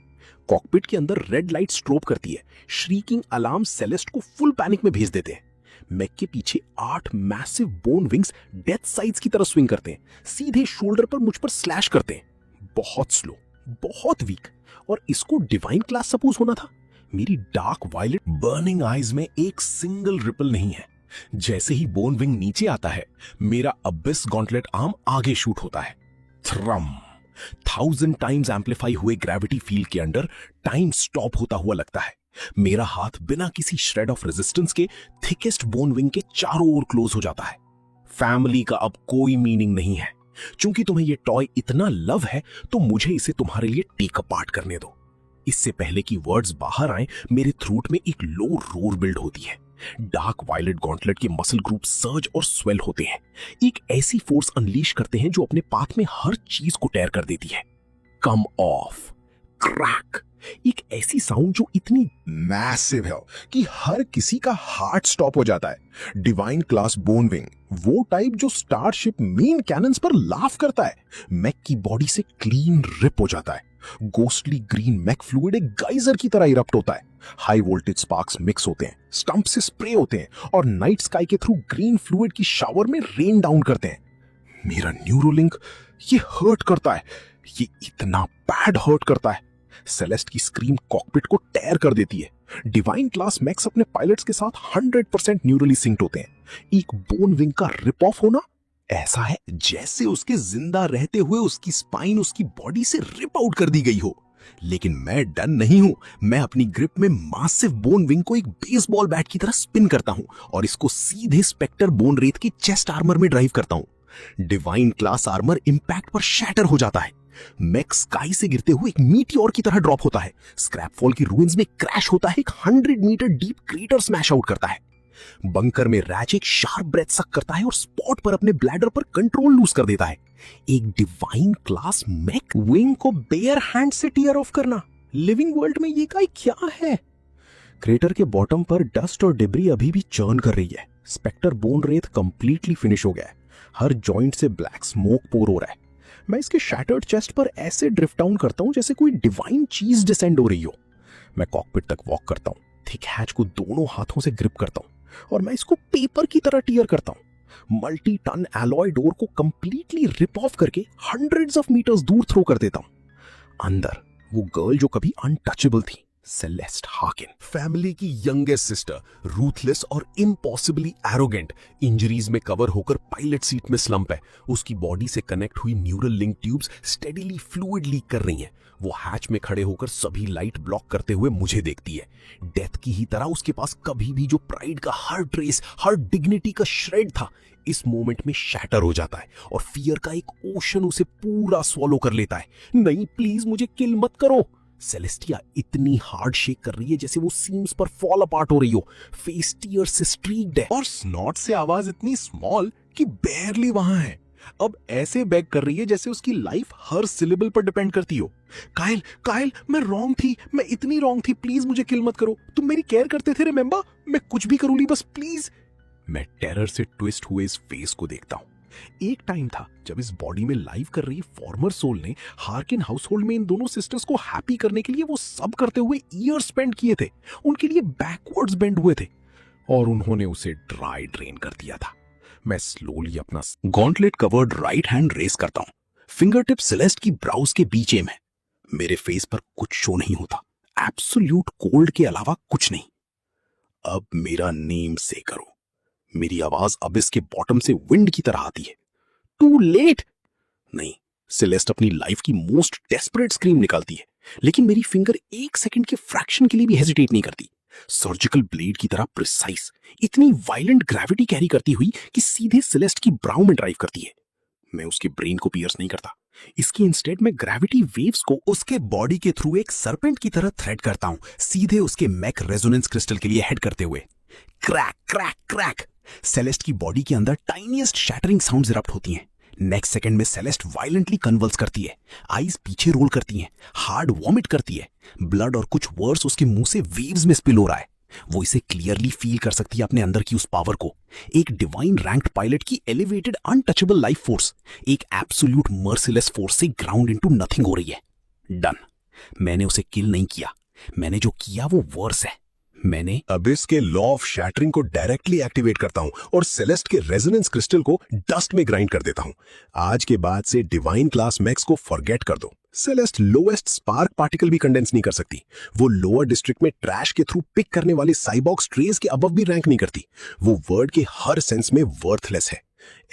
कॉकपिट के अंदर रेड लाइट स्ट्रोब करती है, श्रीकिंग अलार्म सेलेस्ट को फुल पैनिक में भेज देते हैं। मैक के पीछे 8 massive bone wings death sides की तरह स्विंग करते हैं, सीधे शोल्डर पर मुझ पर स्लैश करते हैं। बहुत स्लो, बहुत वीक, और इसको डिवाइन क्लास सपोज होना था। मेरी डार्क वायलेट बर्निंग आईज में एक सिंगल रिपल नहीं है। जैसे ही बोन विंग नीचे आता है, मेरा अबिस गॉन्टलेट आर्म आगे शूट होता है। थ्रम, 1000 टाइम्स एम्पलीफाई हुए ग्रेविटी फील्ड के अंडर टाइम स्टॉप होता हुआ लगता है। मेरा हाथ बिना किसी श्रेड ऑफ रेजिस्टेंस के थिकेस्ट बोन विंग के चारों ओर क्लोज हो जाता है। फैमिली का अब कोई मीनिंग नहीं है। चूंकि तुम्हें यह टॉय इतना लव है, तो मुझे इसे तुम्हारे लिए टेक अपार्ट करने दो। इससे पहले कि वर्ड्स बाहर आए, मेरे थ्रोट में एक लो रोर बिल्ड होती है। डार्क वायलेट गॉन्टलेट के मसल ग्रुप सर्ज और स्वेल होते हैं, एक ऐसी फोर्स अनलीश करते हैं जो अपने पाथ में हर चीज को टेयर कर देती है। कम ऑफ, क्रैक, एक ऐसी साउंड जो इतनी मैसिव है कि हर किसी का हार्ट स्टॉप हो जाता है। डिवाइन क्लास बोन विंग, वो टाइप जो स्टारशिप मेन कैनन्स पर लाफ करता है, मैक की बॉडी से क्लीन रिप हो जाता है। गोस्टली ग्रीन मैक फ्लूइड एक गाइजर की तरह इरप्ट होता है। हाई वोल्टेज स्पार्क्स मिक्स होते हैं, स्टंप से स्प्रे होते हैं, और नाइट स्काई के थ्रू ग्रीन फ्लूइड की शावर में रेन डाउन करते हैं। मेरा न्यूरोलिंक, ये हर्ट करता है, ये इतना बैड हर्ट करता है। सेलेस्ट की स्क्रीम कॉकपिट को टेयर कर देती है। डिवाइन क्लास मैक्स अपने पायलट्स के साथ 100% न्यूरली सिंक्ड होते हैं। एक बोन विंग का रिप ऑफ होना ऐसा है जैसे उसके जिंदा रहते हुए उसकी स्पाइन उसकी बॉडी से रिप आउट कर दी गई हो। लेकिन मैं डन नहीं हूं। मैं अपनी ग्रिप में मासिव बोन विंग को एक बेसबॉल बैट की तरह स्पिन करता हूं और इसको सीधे स्पेक्टर बोन रेत की चेस्ट आर्मर में ड्राइव करता हूं। डिवाइन क्लास आर्मर इंपैक्ट पर शैटर हो जाता है। मैक स्काई से गिरते हुए एक मीटियोर की तरह ड्रॉप होता है, स्क्रैपफॉल की रूइंस में क्रैश होता है, एक 100 metre deep crater smash out करता है। बंकर में रैच एक शार्प ब्रेथ सक करता है और स्पॉट पर अपने ब्लैडर पर कंट्रोल लूज कर देता है। एक डिवाइन क्लास मैक विंग को बेयर हैंड से टीयर ऑफ करना, लिविंग वर्ल्ड में ये क्या है? क्रेटर के बॉटम पर डस्ट और डिब्री अभी भी चर्न कर रही है। स्पेक्टर बोन रेत कंप्लीटली फिनिश हो गया है, हर जॉइंट से ब्लैक स्मोक पोर हो रहा है। मैं इसके शैटर्ड चेस्ट पर ऐसे ड्रिफ्ट डाउन करता हूं जैसे कोई डिवाइन चीज डिसेंड हो रही हो। मैं कॉकपिट तक वॉक करता हूं, थिक हैच को दोनों हाथों से ग्रिप करता हूं और मैं इसको पेपर की तरह टीयर करता हूं। मल्टी टन एलॉय डोर को कंप्लीटली रिप ऑफ करके हंड्रेड्स ऑफ मीटर्स दूर थ्रो कर देता हूं। अंदर वो गर्ल जो कभी अनटचेबल थी, सेलेस्ट हार्किन, फैमिली की यंगेस्ट सिस्टर, रूथलेस और इम्पॉसिबली एरोगेंट, इंजरीज में कवर होकर पायलट सीट में स्लंप है। उसकी बॉडी से कनेक्ट हुई neural link tubes steadily fluid leak कर रही हैं। वो हैच में खड़े होकर सभी लाइट ब्लॉक करते हुए मुझे देखती है। डेथ की ही तरह उसके पास कभी भी जो प्राइड का हर ट्रेस, हर डिग्निटी का श्रेड था, इस मोमेंट में शैटर हो जाता है और फियर का एक ओशन उसे पूरा स्वॉलो कर लेता है। नहीं, प्लीज मुझे किल मत करो। सेलेस्टिया इतनी हार्ड शेक कर रही है जैसे वो सीम्स पर फॉल अपार्ट हो रही हो, फेस टीयर से स्ट्रीक्ड है और स्नॉट से आवाज इतनी स्मॉल कि बेयरली वहां है। अब ऐसे बैग कर रही है जैसे उसकी लाइफ हर सिलेबल पर डिपेंड करती हो। काइल, काइल, मैं रॉन्ग थी, मैं इतनी रॉन्ग थी, प्लीज मुझे किल मत करो। तुम मेरी केयर करते थे, रिमेंबर? मैं कुछ भी करूंगी, बस प्लीज। मैं टेरर से ट्विस्ट हुए इस फेस को देखता हूं। एक टाइम था जब इस बॉडी में लाइव कर रही फॉर्मर सोल ने हार्किन हाउसहोल्ड में इन दोनों सिस्टर्स को हैप्पी करने के लिए वो सब करते हुए ईयर स्पेंड किए थे, उनके लिए बैकवर्ड्स बेंड हुए थे, और उन्होंने उसे ड्राई ड्रेन कर दिया था। मैं स्लोली अपना gauntlet covered right hand raise करता हूं। फिंगर टिप सेलेस्ट की ब्राउज के बीच एम है। मेरे फेस पर कुछ शो नहीं होता, एब्सोल्यूट कोल्ड के अलावा कुछ नहीं। अब मेरा नेम से करो। मेरी आवाज अब इसके बॉटम से विंड की तरह आती है। Too late. नहीं, सेलेस्ट अपनी लाइफ की मोस्ट डेस्परेट स्क्रीम निकालती है, लेकिन मेरी फिंगर एक सेकंड के फ्रैक्शन के लिए भी हेजिटेट नहीं करती। सर्जिकल ब्लेड की तरह प्रिसाइज, इतनी वायलेंट ग्रेविटी कैरी करती हुई कि सीधे सेलेस्ट की ब्राउ में ड्राइव करती है। मैं उसके ब्रेन को पियर्स नहीं करता, इसकी इंस्टेड में ग्रेविटी वेव्स को उसके बॉडी के थ्रू एक सरपेंट की तरह थ्रेड करता हूं, सीधे उसके मैक रेजोनेंस क्रिस्टल के लिए हेड करते हुए। Crack crack crack. सेलेस्ट की बॉडी के अंदर टाइनीएस्ट शैटरिंग साउंड्स इरप्ट होती हैं। नेक्स्ट सेकंड में सेलेस्ट वायलेंटली कन्वल्स करती है, आईज पीछे रोल करती हैं, हार्ड वॉमिट करती है, ब्लड और कुछ वर्ड्स उसके मुंह से वेव्स में स्पिल हो रहा है। वो इसे क्लियरली फील कर सकती है अपने अंदर की उस पावर को, एक डिवाइन रैंक्ड पायलट की एलिवेटेड अनटचेबल लाइफ फोर्स, एक एब्सोल्यूट मर्सिलेस फोर्स से ग्राउंड इनटू नथिंग हो रही है। डन। मैंने उसे किल नहीं किया, मैंने जो किया वो वर्स है। मैंने अबिस के लॉ ऑफ शैटरिंग को डायरेक्टली एक्टिवेट करता हूं और सेलेस्ट के रेजोनेंस क्रिस्टल को डस्ट में ग्राइंड कर देता हूं। आज के बाद से डिवाइन क्लास मैक्स को फॉरगेट कर दो। सेलेस्ट लोएस्ट स्पार्क पार्टिकल भी कंडेंस नहीं कर सकती। वो लोअर डिस्ट्रिक्ट में ट्रैश के थ्रू पिक करने वाले साइबॉक्स ट्रेस के अबव भी रैंक नहीं करती। वो वर्ड के हर सेंस में वर्थलेस है।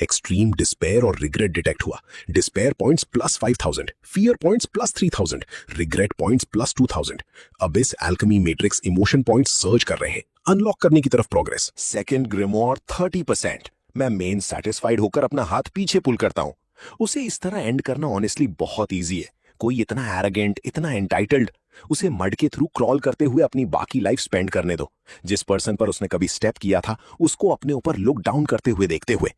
एक्सट्रीम डिस्पेयर और रिग्रेट डिटेक्ट हुआ। Despair points plus 5000, fear points plus 3000, regret points plus 2000। Abish alchemy matrix emotion points search कर रहे हैं, अनलॉक करने की तरफ प्रोग्रेस। सेकंड ग्रिमोर 30%। मैं मेन सेटिस्फाइड होकर अपना हाथ पीछे पुल करता हूं। उसे इस तरह एंड करना ऑनेस्टली बहुत ईजी है। कोई इतना एरोगेंट, इतना एंटाइटल्ड, उसे मड के थ्रू क्रॉल करते हुए अपनी बाकी लाइफ स्पेंड करने दो। जिस पर्सन पर उसने कभी स्टेप किया था उसको अपने ऊपर लुक डाउन करते हुए देखते हुए।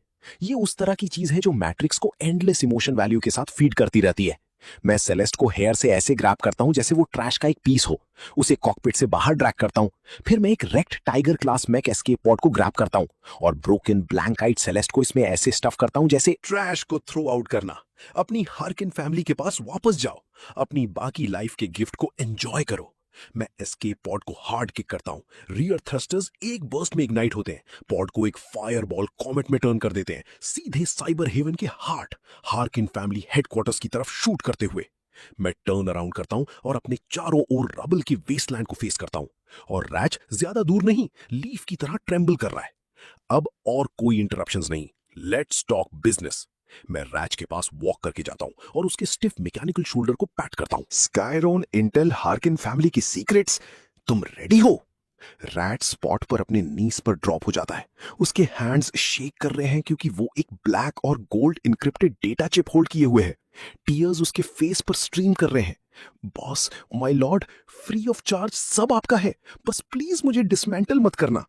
ये उस तरह की चीज है जो मैट्रिक्स को एंडलेस इमोशन वैल्यू के साथ फीड करती रहती है। मैं सेलेस्ट को हेयर से ऐसे ग्रैब करता हूं जैसे वो ट्रैश का एक पीस हो, उसे कॉकपिट से बाहर ड्रैग करता हूं। फिर मैं एक wrecked tiger class mech escape pod को ग्रैब करता हूं और ब्रोकन ब्लैंक आइड सेलेस्ट को इसमें ऐसे स्टफ करता हूं जैसे ट्रैश को थ्रो आउट करना। अपनी हार्किन फैमिली के पास वापस जाओ, अपनी बाकी लाइफ के गिफ्ट को एंजॉय करो। मैं एस्केप पॉड को हार्ड किक करता हूं। रियर थ्रस्टर्स एक बर्स्ट में इग्नाइट होते हैं, पॉड को एक फायरबॉल कॉमेट में टर्न कर देते हैं, सीधे साइबर हेवन के हार्ट हार्किन फैमिली हेडक्वार्टर्स की तरफ शूट करते हुए। मैं टर्न अराउंड करता हूं और अपने चारों ओर रबल की वेस्टलैंड को फेस करता हूं, और रैच ज्यादा दूर नहीं, लीफ की तरह ट्रेम्बल कर रहा है। अब और कोई इंटरप्शंस नहीं, लेट्स टॉक बिजनेस। मैं रैच के पास वॉक करके जाता हूं और उसके स्टिफ मैकेनिकल शोल्डर को पैट करता हूं। स्कायरोन, इंटेल, हार्किन फैमिली की सीक्रेट्स, तुम रेडी हो? रैट स्पॉट पर अपने नीज पर ड्रॉप हो जाता है। उसके हैंड्स शेक कर रहे हैं क्योंकि वो एक ब्लैक और gold encrypted data chip hold किए हुए है। टीयर्स उसके फेस पर स्ट्रीम कर रहे हैं। Boss, my lord, free of charge सब आपका है, बस प्लीज मुझे डिसमेंटल मत करना।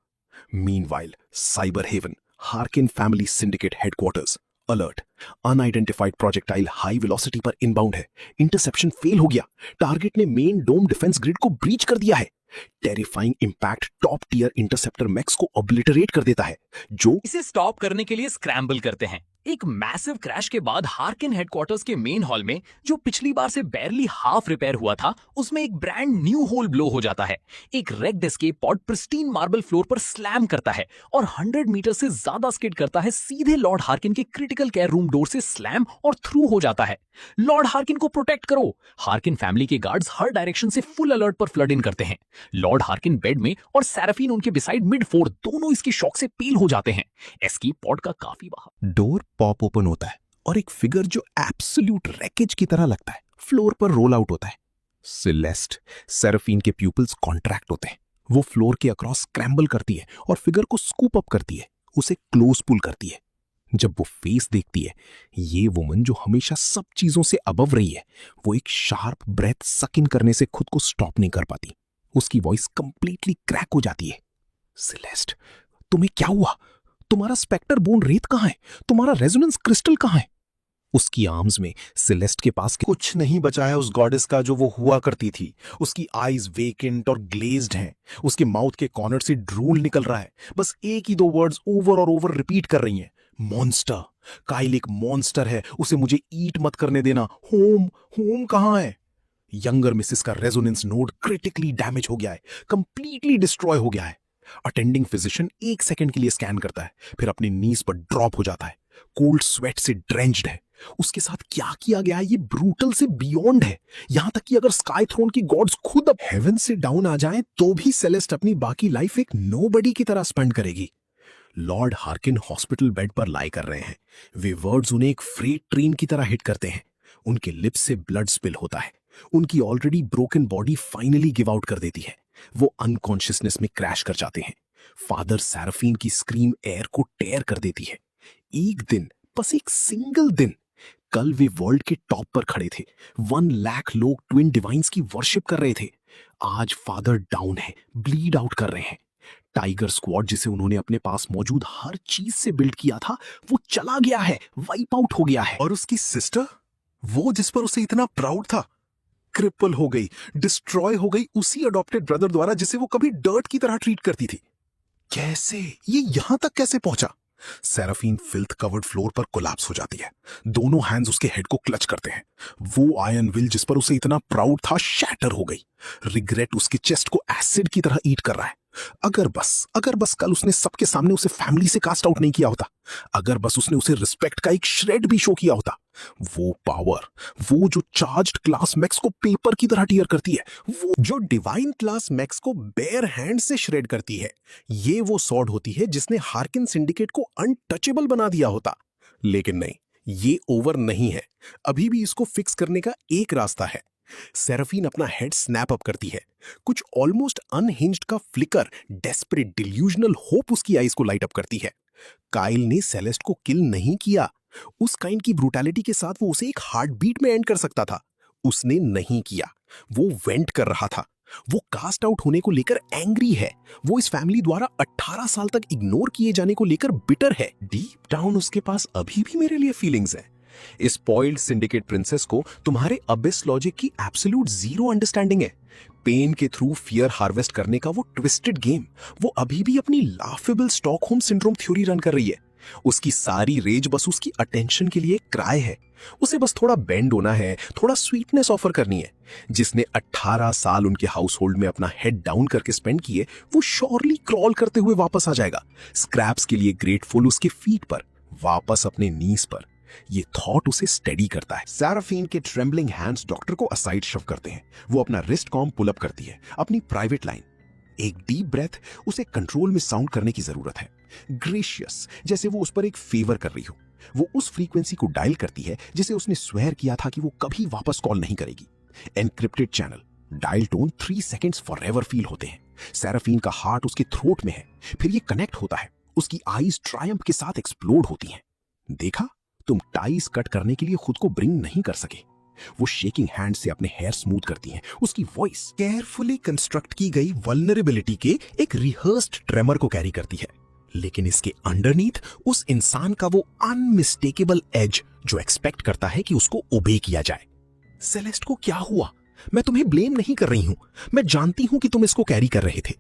Meanwhile, cyber heaven, Harkin family syndicate headquarters. Alert, unidentified projectile high velocity पर इनबाउंड है। इंटरसेप्शन फेल हो गया। टारगेट ने मेन डोम डिफेंस ग्रिड को ब्रीच कर दिया है। Terrifying impact top tier interceptor Max को ऑब्लिटरेट कर देता है, जो इसे स्टॉप करने के लिए स्क्रैम्बल करते हैं। एक मैसिव क्रैश के बाद हार्किन हेडक्वार्टर्स के मेन हॉल में, जो पिछली बार से बैरली हाफ रिपेयर हुआ था, उसमें एक ब्रांड न्यू होल ब्लो हो जाता है। एक raked escape pod pristine marble floor पर स्लैम करता है और 100 मीटर से ज्यादा स्किड करता है, सीधे लॉर्ड हार्किन के क्रिटिकल केयर रूम डोर से स्लैम और थ्रू हो जाता है। लॉर्ड हार्किन को प्रोटेक्ट करो। हार्किन फैमिली के गार्ड्स हर डायरेक्शन से फुल अलर्ट पर फ्लड इन करते हैं। लॉर्ड हार्किन बेड में और सैराफीन उनके बिसाइड मिड फोर, दोनों इसके शॉक से पील हो जाते हैं। एस्केप पॉड का काफी बाहर डोर पॉप ओपन होता है और एक फिगर जो एब्सोल्यूट रैकेज की तरह लगता है फ्लोर पर रोल आउट होता है। सेलेस्ट, सेराफीन के प्यूपल्स कॉन्ट्रैक्ट होते हैं। वो फ्लोर के अक्रॉस स्क्रैम्बल करती है और फिगर को स्कूप अप करती है, उसे क्लोज पुल करती है। जब वो फेस देखती है, ये वुमन जो हमेशा सब चीजों से अबव रही है, वो एक शार्प ब्रेथ सक इन करने से खुद को स्टॉप नहीं कर पाती। उसकी वॉइस कंप्लीटली क्रैक हो जाती है। सेलेस्ट, तुम्हें क्या हुआ? तुम्हारा स्पेक्टर बोन रेत कहां है? तुम्हारा रेजोनेंस क्रिस्टल कहां है? उसकी आर्म्स में सेलेस्ट के पास कुछ नहीं बचा है उस गॉडेस का जो वो हुआ करती थी। उसकी आईज वेकेंट और ग्लेज्ड हैं। उसके माउथ के कॉर्नर से ड्रूल निकल रहा है। बस एक ही दो वर्ड्स ओवर और ओवर रिपीट कर रही हैं। मॉन्स्टर। काइल एक मॉन्स्टर है, उसे मुझे ईट मत करने देना। होम, होम कहां है? यंगर मिसेस का रेजोनेंस नोड क्रिटिकली डैमेज हो गया है, कंप्लीटली डिस्ट्रॉय हो गया है। अटेंडिंग फिजिशियन 1 सेकंड के लिए स्कैन करता है, फिर अपनी नीज पर ड्रॉप हो जाता है। कोल्ड स्वेट से ड्रेंच्ड है। उसके साथ क्या किया गया है ये ब्रूटल से बियॉन्ड है। यहां तक कि अगर स्काई थ्रोन की गॉड्स खुद अब हेवन से डाउन आ जाएं तो भी सेलेस्ट अपनी बाकी लाइफ एक नोबडी की तरह स्पेंड करेगी। लॉर्ड हार्किन हॉस्पिटल बेड पर लाई कर रहे हैं। वे वर्ड्स उन्हें एक फ्रेट ट्रेन की तरह हिट करते हैं। उनके लिप्स से ब्लड स्पिल होता है। उनकी already broken body finally give out कर देती है। वो अनकॉन्शियसनेस में क्रैश कर जाते हैं। फादर सैराफीन की स्क्रीम एयर को टेयर कर देती है। एक दिन, बस एक सिंगल दिन, कल वे वर्ल्ड के टॉप पर खड़े थे। 1 लाख लोग ट्विन डिवाइन्स की वर्शिप कर रहे थे। आज फादर डाउन है, ब्लीड आउट कर रहे हैं। टाइगर स्क्वाड जिसे उन्होंने अपने पास मौजूद हर चीज से बिल्ड किया था, वो चला गया है, वाइप आउट हो गया है। और उसकी सिस्टर, वो जिस पर उसे इतना प्राउड था, क्रिपल हो गई, डिस्ट्रॉय हो गई उसी अडॉप्टेड ब्रदर द्वारा जिसे वो कभी डर्ट की तरह ट्रीट करती थी। कैसे, ये यहां तक कैसे पहुंचा? सेराफीन फिल्थ कवर्ड फ्लोर पर कोलैप्स हो जाती है। दोनों हैंड्स उसके हेड को क्लच करते हैं। वो आयरन विल जिस पर उसे इतना प्राउड था, शैटर हो गई। रिग्रेट उसके चेस्ट को एसिड की तरह ईट कर रहा है। अगर बस कल उसने सबके सामने उसे फैमिली से कास्ट आउट नहीं किया होता, अगर बस उसने उसे रिस्पेक्ट का एक श्रेड भी शो किया होता, वो पावर, वो जो चार्ज्ड क्लास मैक्स को पेपर की तरह टीयर करती है, वो जो डिवाइन क्लास मैक्स को बेयर हैंड से श्रेड करती है, ये वो सॉर्ड होती है जिसने हार्किन सिंडिकेट को अनटचेबल बना दिया होता। लेकिन नहीं, ये ओवर नहीं है। अभी भी इसको फिक्स करने का एक रास्ता है। सेराफीन अपना हेड स्नैप अप करती है। कुछ ऑलमोस्ट अनहिंज्ड का फ्लिकर, डेस्परेट डिल्यूजनल होप उसकी आईज को लाइट अप करती है। काइल ने सेलेस्ट को किल नहीं किया। उस काइंड की ब्रूटैलिटी के साथ वो उसे एक हार्ट बीट में एंड कर सकता था। उसने नहीं किया। वो वेंट कर रहा था। वो कास्ट आउट होने को लेकर एंग्री है। वो इस फैमिली द्वारा 18 साल तक इग्नोर किए जाने को लेकर बिटर है। डीप डाउन उसके पास अभी भी मेरे लिए फीलिंग्स है। इस स्पॉइल्ड सिंडिकेट प्रिंसेस को तुम्हारे अबिस लॉजिक की एब्सोल्यूट जीरो अंडरस्टैंडिंग है। पेन के थ्रू फियर हार्वेस्ट करने का वो ट्विस्टेड गेम, वो अभी भी अपनी laughable Stockholm syndrome theory run कर रही है। उसकी सारी रेज बस उसकी अटेंशन के लिए क्राई है। उसे बस थोड़ा बेंड होना है, थोड़ा स्वीटनेस ऑफर करनी है। जिसने 18 साल उनके हाउस होल्ड में अपना हेड डाउन करके स्पेंड किए, वो श्योरली क्रॉल करते हुए वापस आ जाएगा, स्क्रैप्स के लिए ग्रेटफुल उसके फीट पर, वापस अपने नीज पर। ये थॉट उसे स्टेडी करता है। सैराफीन के ट्रेम्बलिंग हैंड्स डॉक्टर को असाइड शव करते हैं। वो अपना रिस्ट कॉम पुल अप करती है, अपनी प्राइवेट लाइन। एक डीप ब्रेथ उसे कंट्रोल में साउंड करने की जरूरत है, ग्रेशियस, जैसे वो उस पर एक फेवर कर रही हो। वो उस फ्रीक्वेंसी को डायल करती है जिसे उसने स्वेयर किया था कि वो कभी वापस कॉल नहीं करेगी। Encrypted channel, dial tone 3 seconds forever feel होते हैं। सैराफीन का हार्ट उसके थ्रोट में है, फिर ये कनेक्ट होता है। उसकी आईज ट्रायम्फ के साथ एक्सप्लोड होती हैं। देखा, तुम टाइज कट करने के लिए खुद को ब्रिंग नहीं कर सके। वो शेकिंग हैंड से अपने हेयर स्मूथ करती हैं। उसकी वॉइस केयरफुली कंस्ट्रक्ट की गई वल्नरेबिलिटी के एक रिहर्स्ड ट्रेमर को कैरी करती है, लेकिन इसके अंडरनीथ उस इंसान का वो अनमिस्टेकेबल एज जो एक्सपेक्ट करता है कि उसको ओबे किया जाए। सेलेस्ट को क्या हुआ? मैं तुम्हें ब्लेम नहीं कर रही हूं। मैं जानती हूं कि तुम इसको कैरी कर रहे थे।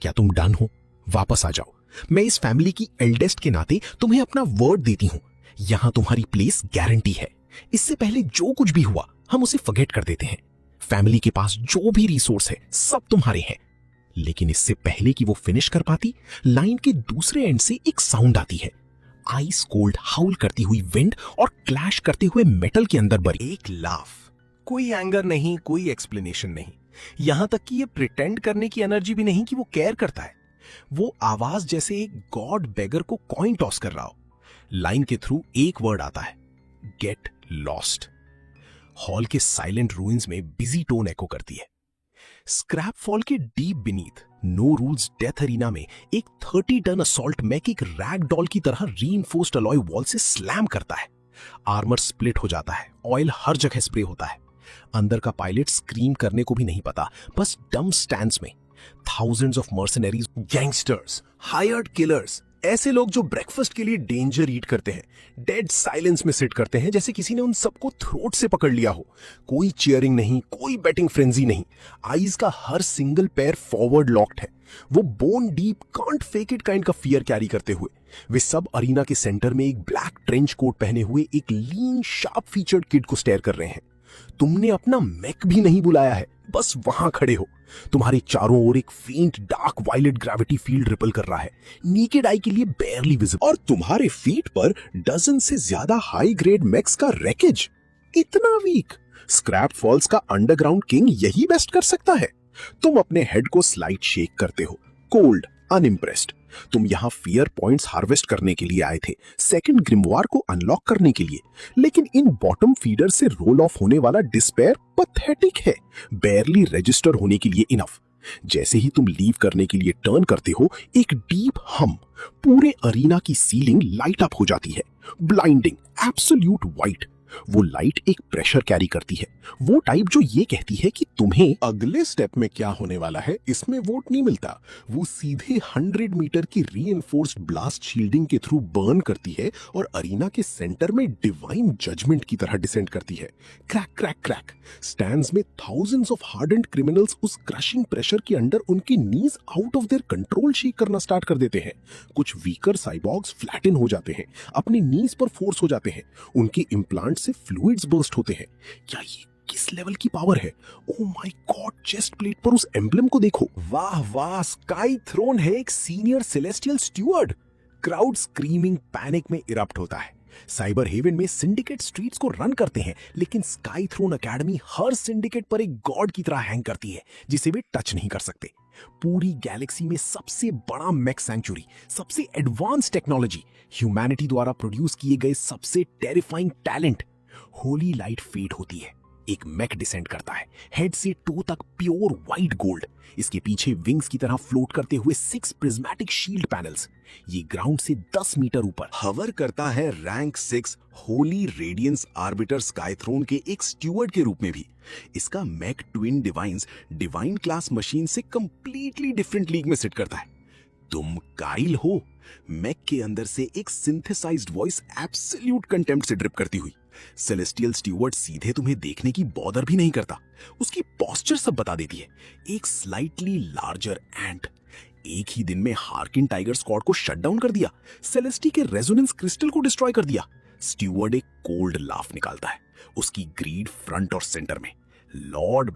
क्या तुम डन हो? वापस आ जाओ। मैं इस फैमिली की एल्डेस्ट के नाते तुम्हें अपना वर्ड देती हूं। यहां तुम्हारी प्लेस गारंटी है। इससे पहले जो कुछ भी हुआ हम उसे फॉरगेट कर देते हैं। फैमिली के पास जो भी रिसोर्स है सब तुम्हारे हैं। लेकिन इससे पहले कि वो फिनिश कर पाती, लाइन के दूसरे एंड से एक साउंड आती है। आइस कोल्ड हाउल करती हुई विंड और क्लैश करते हुए मेटल के अंदर भरी एक लाफ। कोई एंगर नहीं, कोई एक्सप्लेनेशन नहीं, यहां तक कि ये प्रिटेंड करने की एनर्जी भी नहीं कि वो केयर करता है। वो आवाज जैसे एक गॉड बेगर को कॉइन टॉस कर रहा हो। लाइन के थ्रू एक वर्ड आता है, गेट लॉस्ट। हॉल के साइलेंट रूइंस में बिजी टोन एको करती है। स्क्रैप फॉल के deep beneath no rules death arena में एक 30 टन असॉल्ट मैक एक रैग डॉल की तरह रीइंफोर्स्ड अलॉय वॉल से स्लैम करता है। आर्मर स्प्लिट हो जाता है, ऑयल हर जगह स्प्रे होता है। अंदर का पायलट स्क्रीम करने को भी नहीं पता, बस डम स्टैंड्स में। Thousands of mercenaries, gangsters, hired killers, ऐसे लोग जो ब्रेकफास्ट के लिए डेंजर ईट करते हैं, डेड साइलेंस में सिट करते हैं जैसे किसी ने उन सबको थ्रोट से पकड़ लिया हो। कोई चीयरिंग नहीं, कोई बैटिंग फ्रेंजी नहीं। आईज का हर सिंगल पैर फॉरवर्ड लॉक्ड है। वो bone deep can't fake it kind का फियर कैरी करते हुए वे सब अरीना के सेंटर में एक ब्लैक ट्रेंच कोट पहने हुए एक लीन शार्प फीचर्ड किड को स्टेयर कर रहे हैं। तुमने अपना मैक भी नहीं बुलाया है, बस वहां खड़े हो। तुम्हारे चारों ओर एक faint dark violet gravity field ripple कर रहा है, नीकेड आई के लिए बेयरली विजिबल। और तुम्हारे फीट पर डजन से ज्यादा हाई ग्रेड मैक्स का रैकेज। इतना वीक। स्क्रैप फॉल्स का अंडरग्राउंड किंग यही बेस्ट कर सकता है। तुम अपने हेड को स्लाइट शेक करते हो, कोल्ड, अनइम्प्रेस्ड। तुम यहां फियर पॉइंट्स हार्वेस्ट करने के लिए आए थे, सेकंड ग्रिमवार को अनलॉक करने के लिए। लेकिन इन बॉटम फीडर से रोल ऑफ होने वाला डिस्पेयर पथेटिक है, बेयरली रजिस्टर होने के लिए इनफ। जैसे ही तुम लीव करने के लिए टर्न करते हो, एक डीप हम पूरे अरीना की सीलिंग लाइट अप हो जाती है। Blinding, absolute white. वो लाइट एक प्रेशर कैरी करती है, वो टाइप जो ये कहती है कि तुम्हें अगले स्टेप में क्या होने वाला है इसमें वोट नहीं मिलता। वो सीधे 100 मीटर की रीइंफोर्स्ड ब्लास्ट शील्डिंग के थ्रू बर्न करती है और अरीना के सेंटर में डिवाइन जजमेंट की तरह डिसेंड करती है। Crack crack crack. स्टैंड्स में थाउजेंड्स ऑफ हार्डेंड क्रिमिनल्स उस क्रशिंग प्रेशर के अंडर उनकी knees out of their control shake करना स्टार्ट कर देते हैं। कुछ वीकर साइबॉर्ग्स फ्लैटन हो जाते हैं, अपनी नीज पर फोर्स हो जाते हैं, उनके इम्प्लांट से फ्लूइड्स बर्स्ट होते हैं। क्या ये किस लेवल की पावर है? Oh my God, chest plate पर उस एम्ब्लम को देखो। वाह वाह, स्काई थ्रोन है एक senior celestial Steward. Crowd screaming panic में इरप्ट होता है। साइबर हेवन में सिंडिकेट स्ट्रीट्स को रन करते हैं, लेकिन स्काई थ्रोन एकेडमी हर सिंडिकेट पर एक गॉड की तरह हैंग करती है जिसे वे टच नहीं कर सकते। पूरी गैलेक्सी में सबसे बड़ा मैक सैंक्चुरी, सबसे एडवांस टेक्नोलॉजी, ह्यूमैनिटी द्वारा प्रोड्यूस किए गए सबसे terrifying talent. Holy light fade होती है, एक मैक डिसेंड करता है, हेड से टो तक प्योर व्हाइट गोल्ड। इसके पीछे विंग्स की तरह फ्लोट करते हुए 6 प्रिज्मेटिक शील्ड पैनल्स। ये ग्राउंड से 10 मीटर ऊपर हवर करता है rank 6 holy radiance arbiter Skythrone के एक स्टूअर्ड के रूप में भी। इसका mech twin divines divine class machine से कंप्लीटली डिफरेंट लीग में सिट करता है। तुम काइल हो, मैक के अंदर से एक सिंथेसाइज्ड वॉइस एब्सोल्यूट कंटेम्प्ट से ड्रिप करती हुई। सेलेस्टियल स्टूअर्ड सीधे तुम्हें देखने की बॉदर भी नहीं करता, उसकी पोस्चर सब बता देती है। एक स्लाइटली लार्जर एंट। एक ही दिन में हार्किन टाइगर स्क्वाड को शट डाउन कर दिया, सेलेस्टी के रेजोनेंस क्रिस्टल को डिस्ट्रॉय कर दिया। स्टूअर्ड एक कोल्ड लाफ निकालता है, उसकी ग्रीड फ्रंट और सेंटर में। लॉर्ड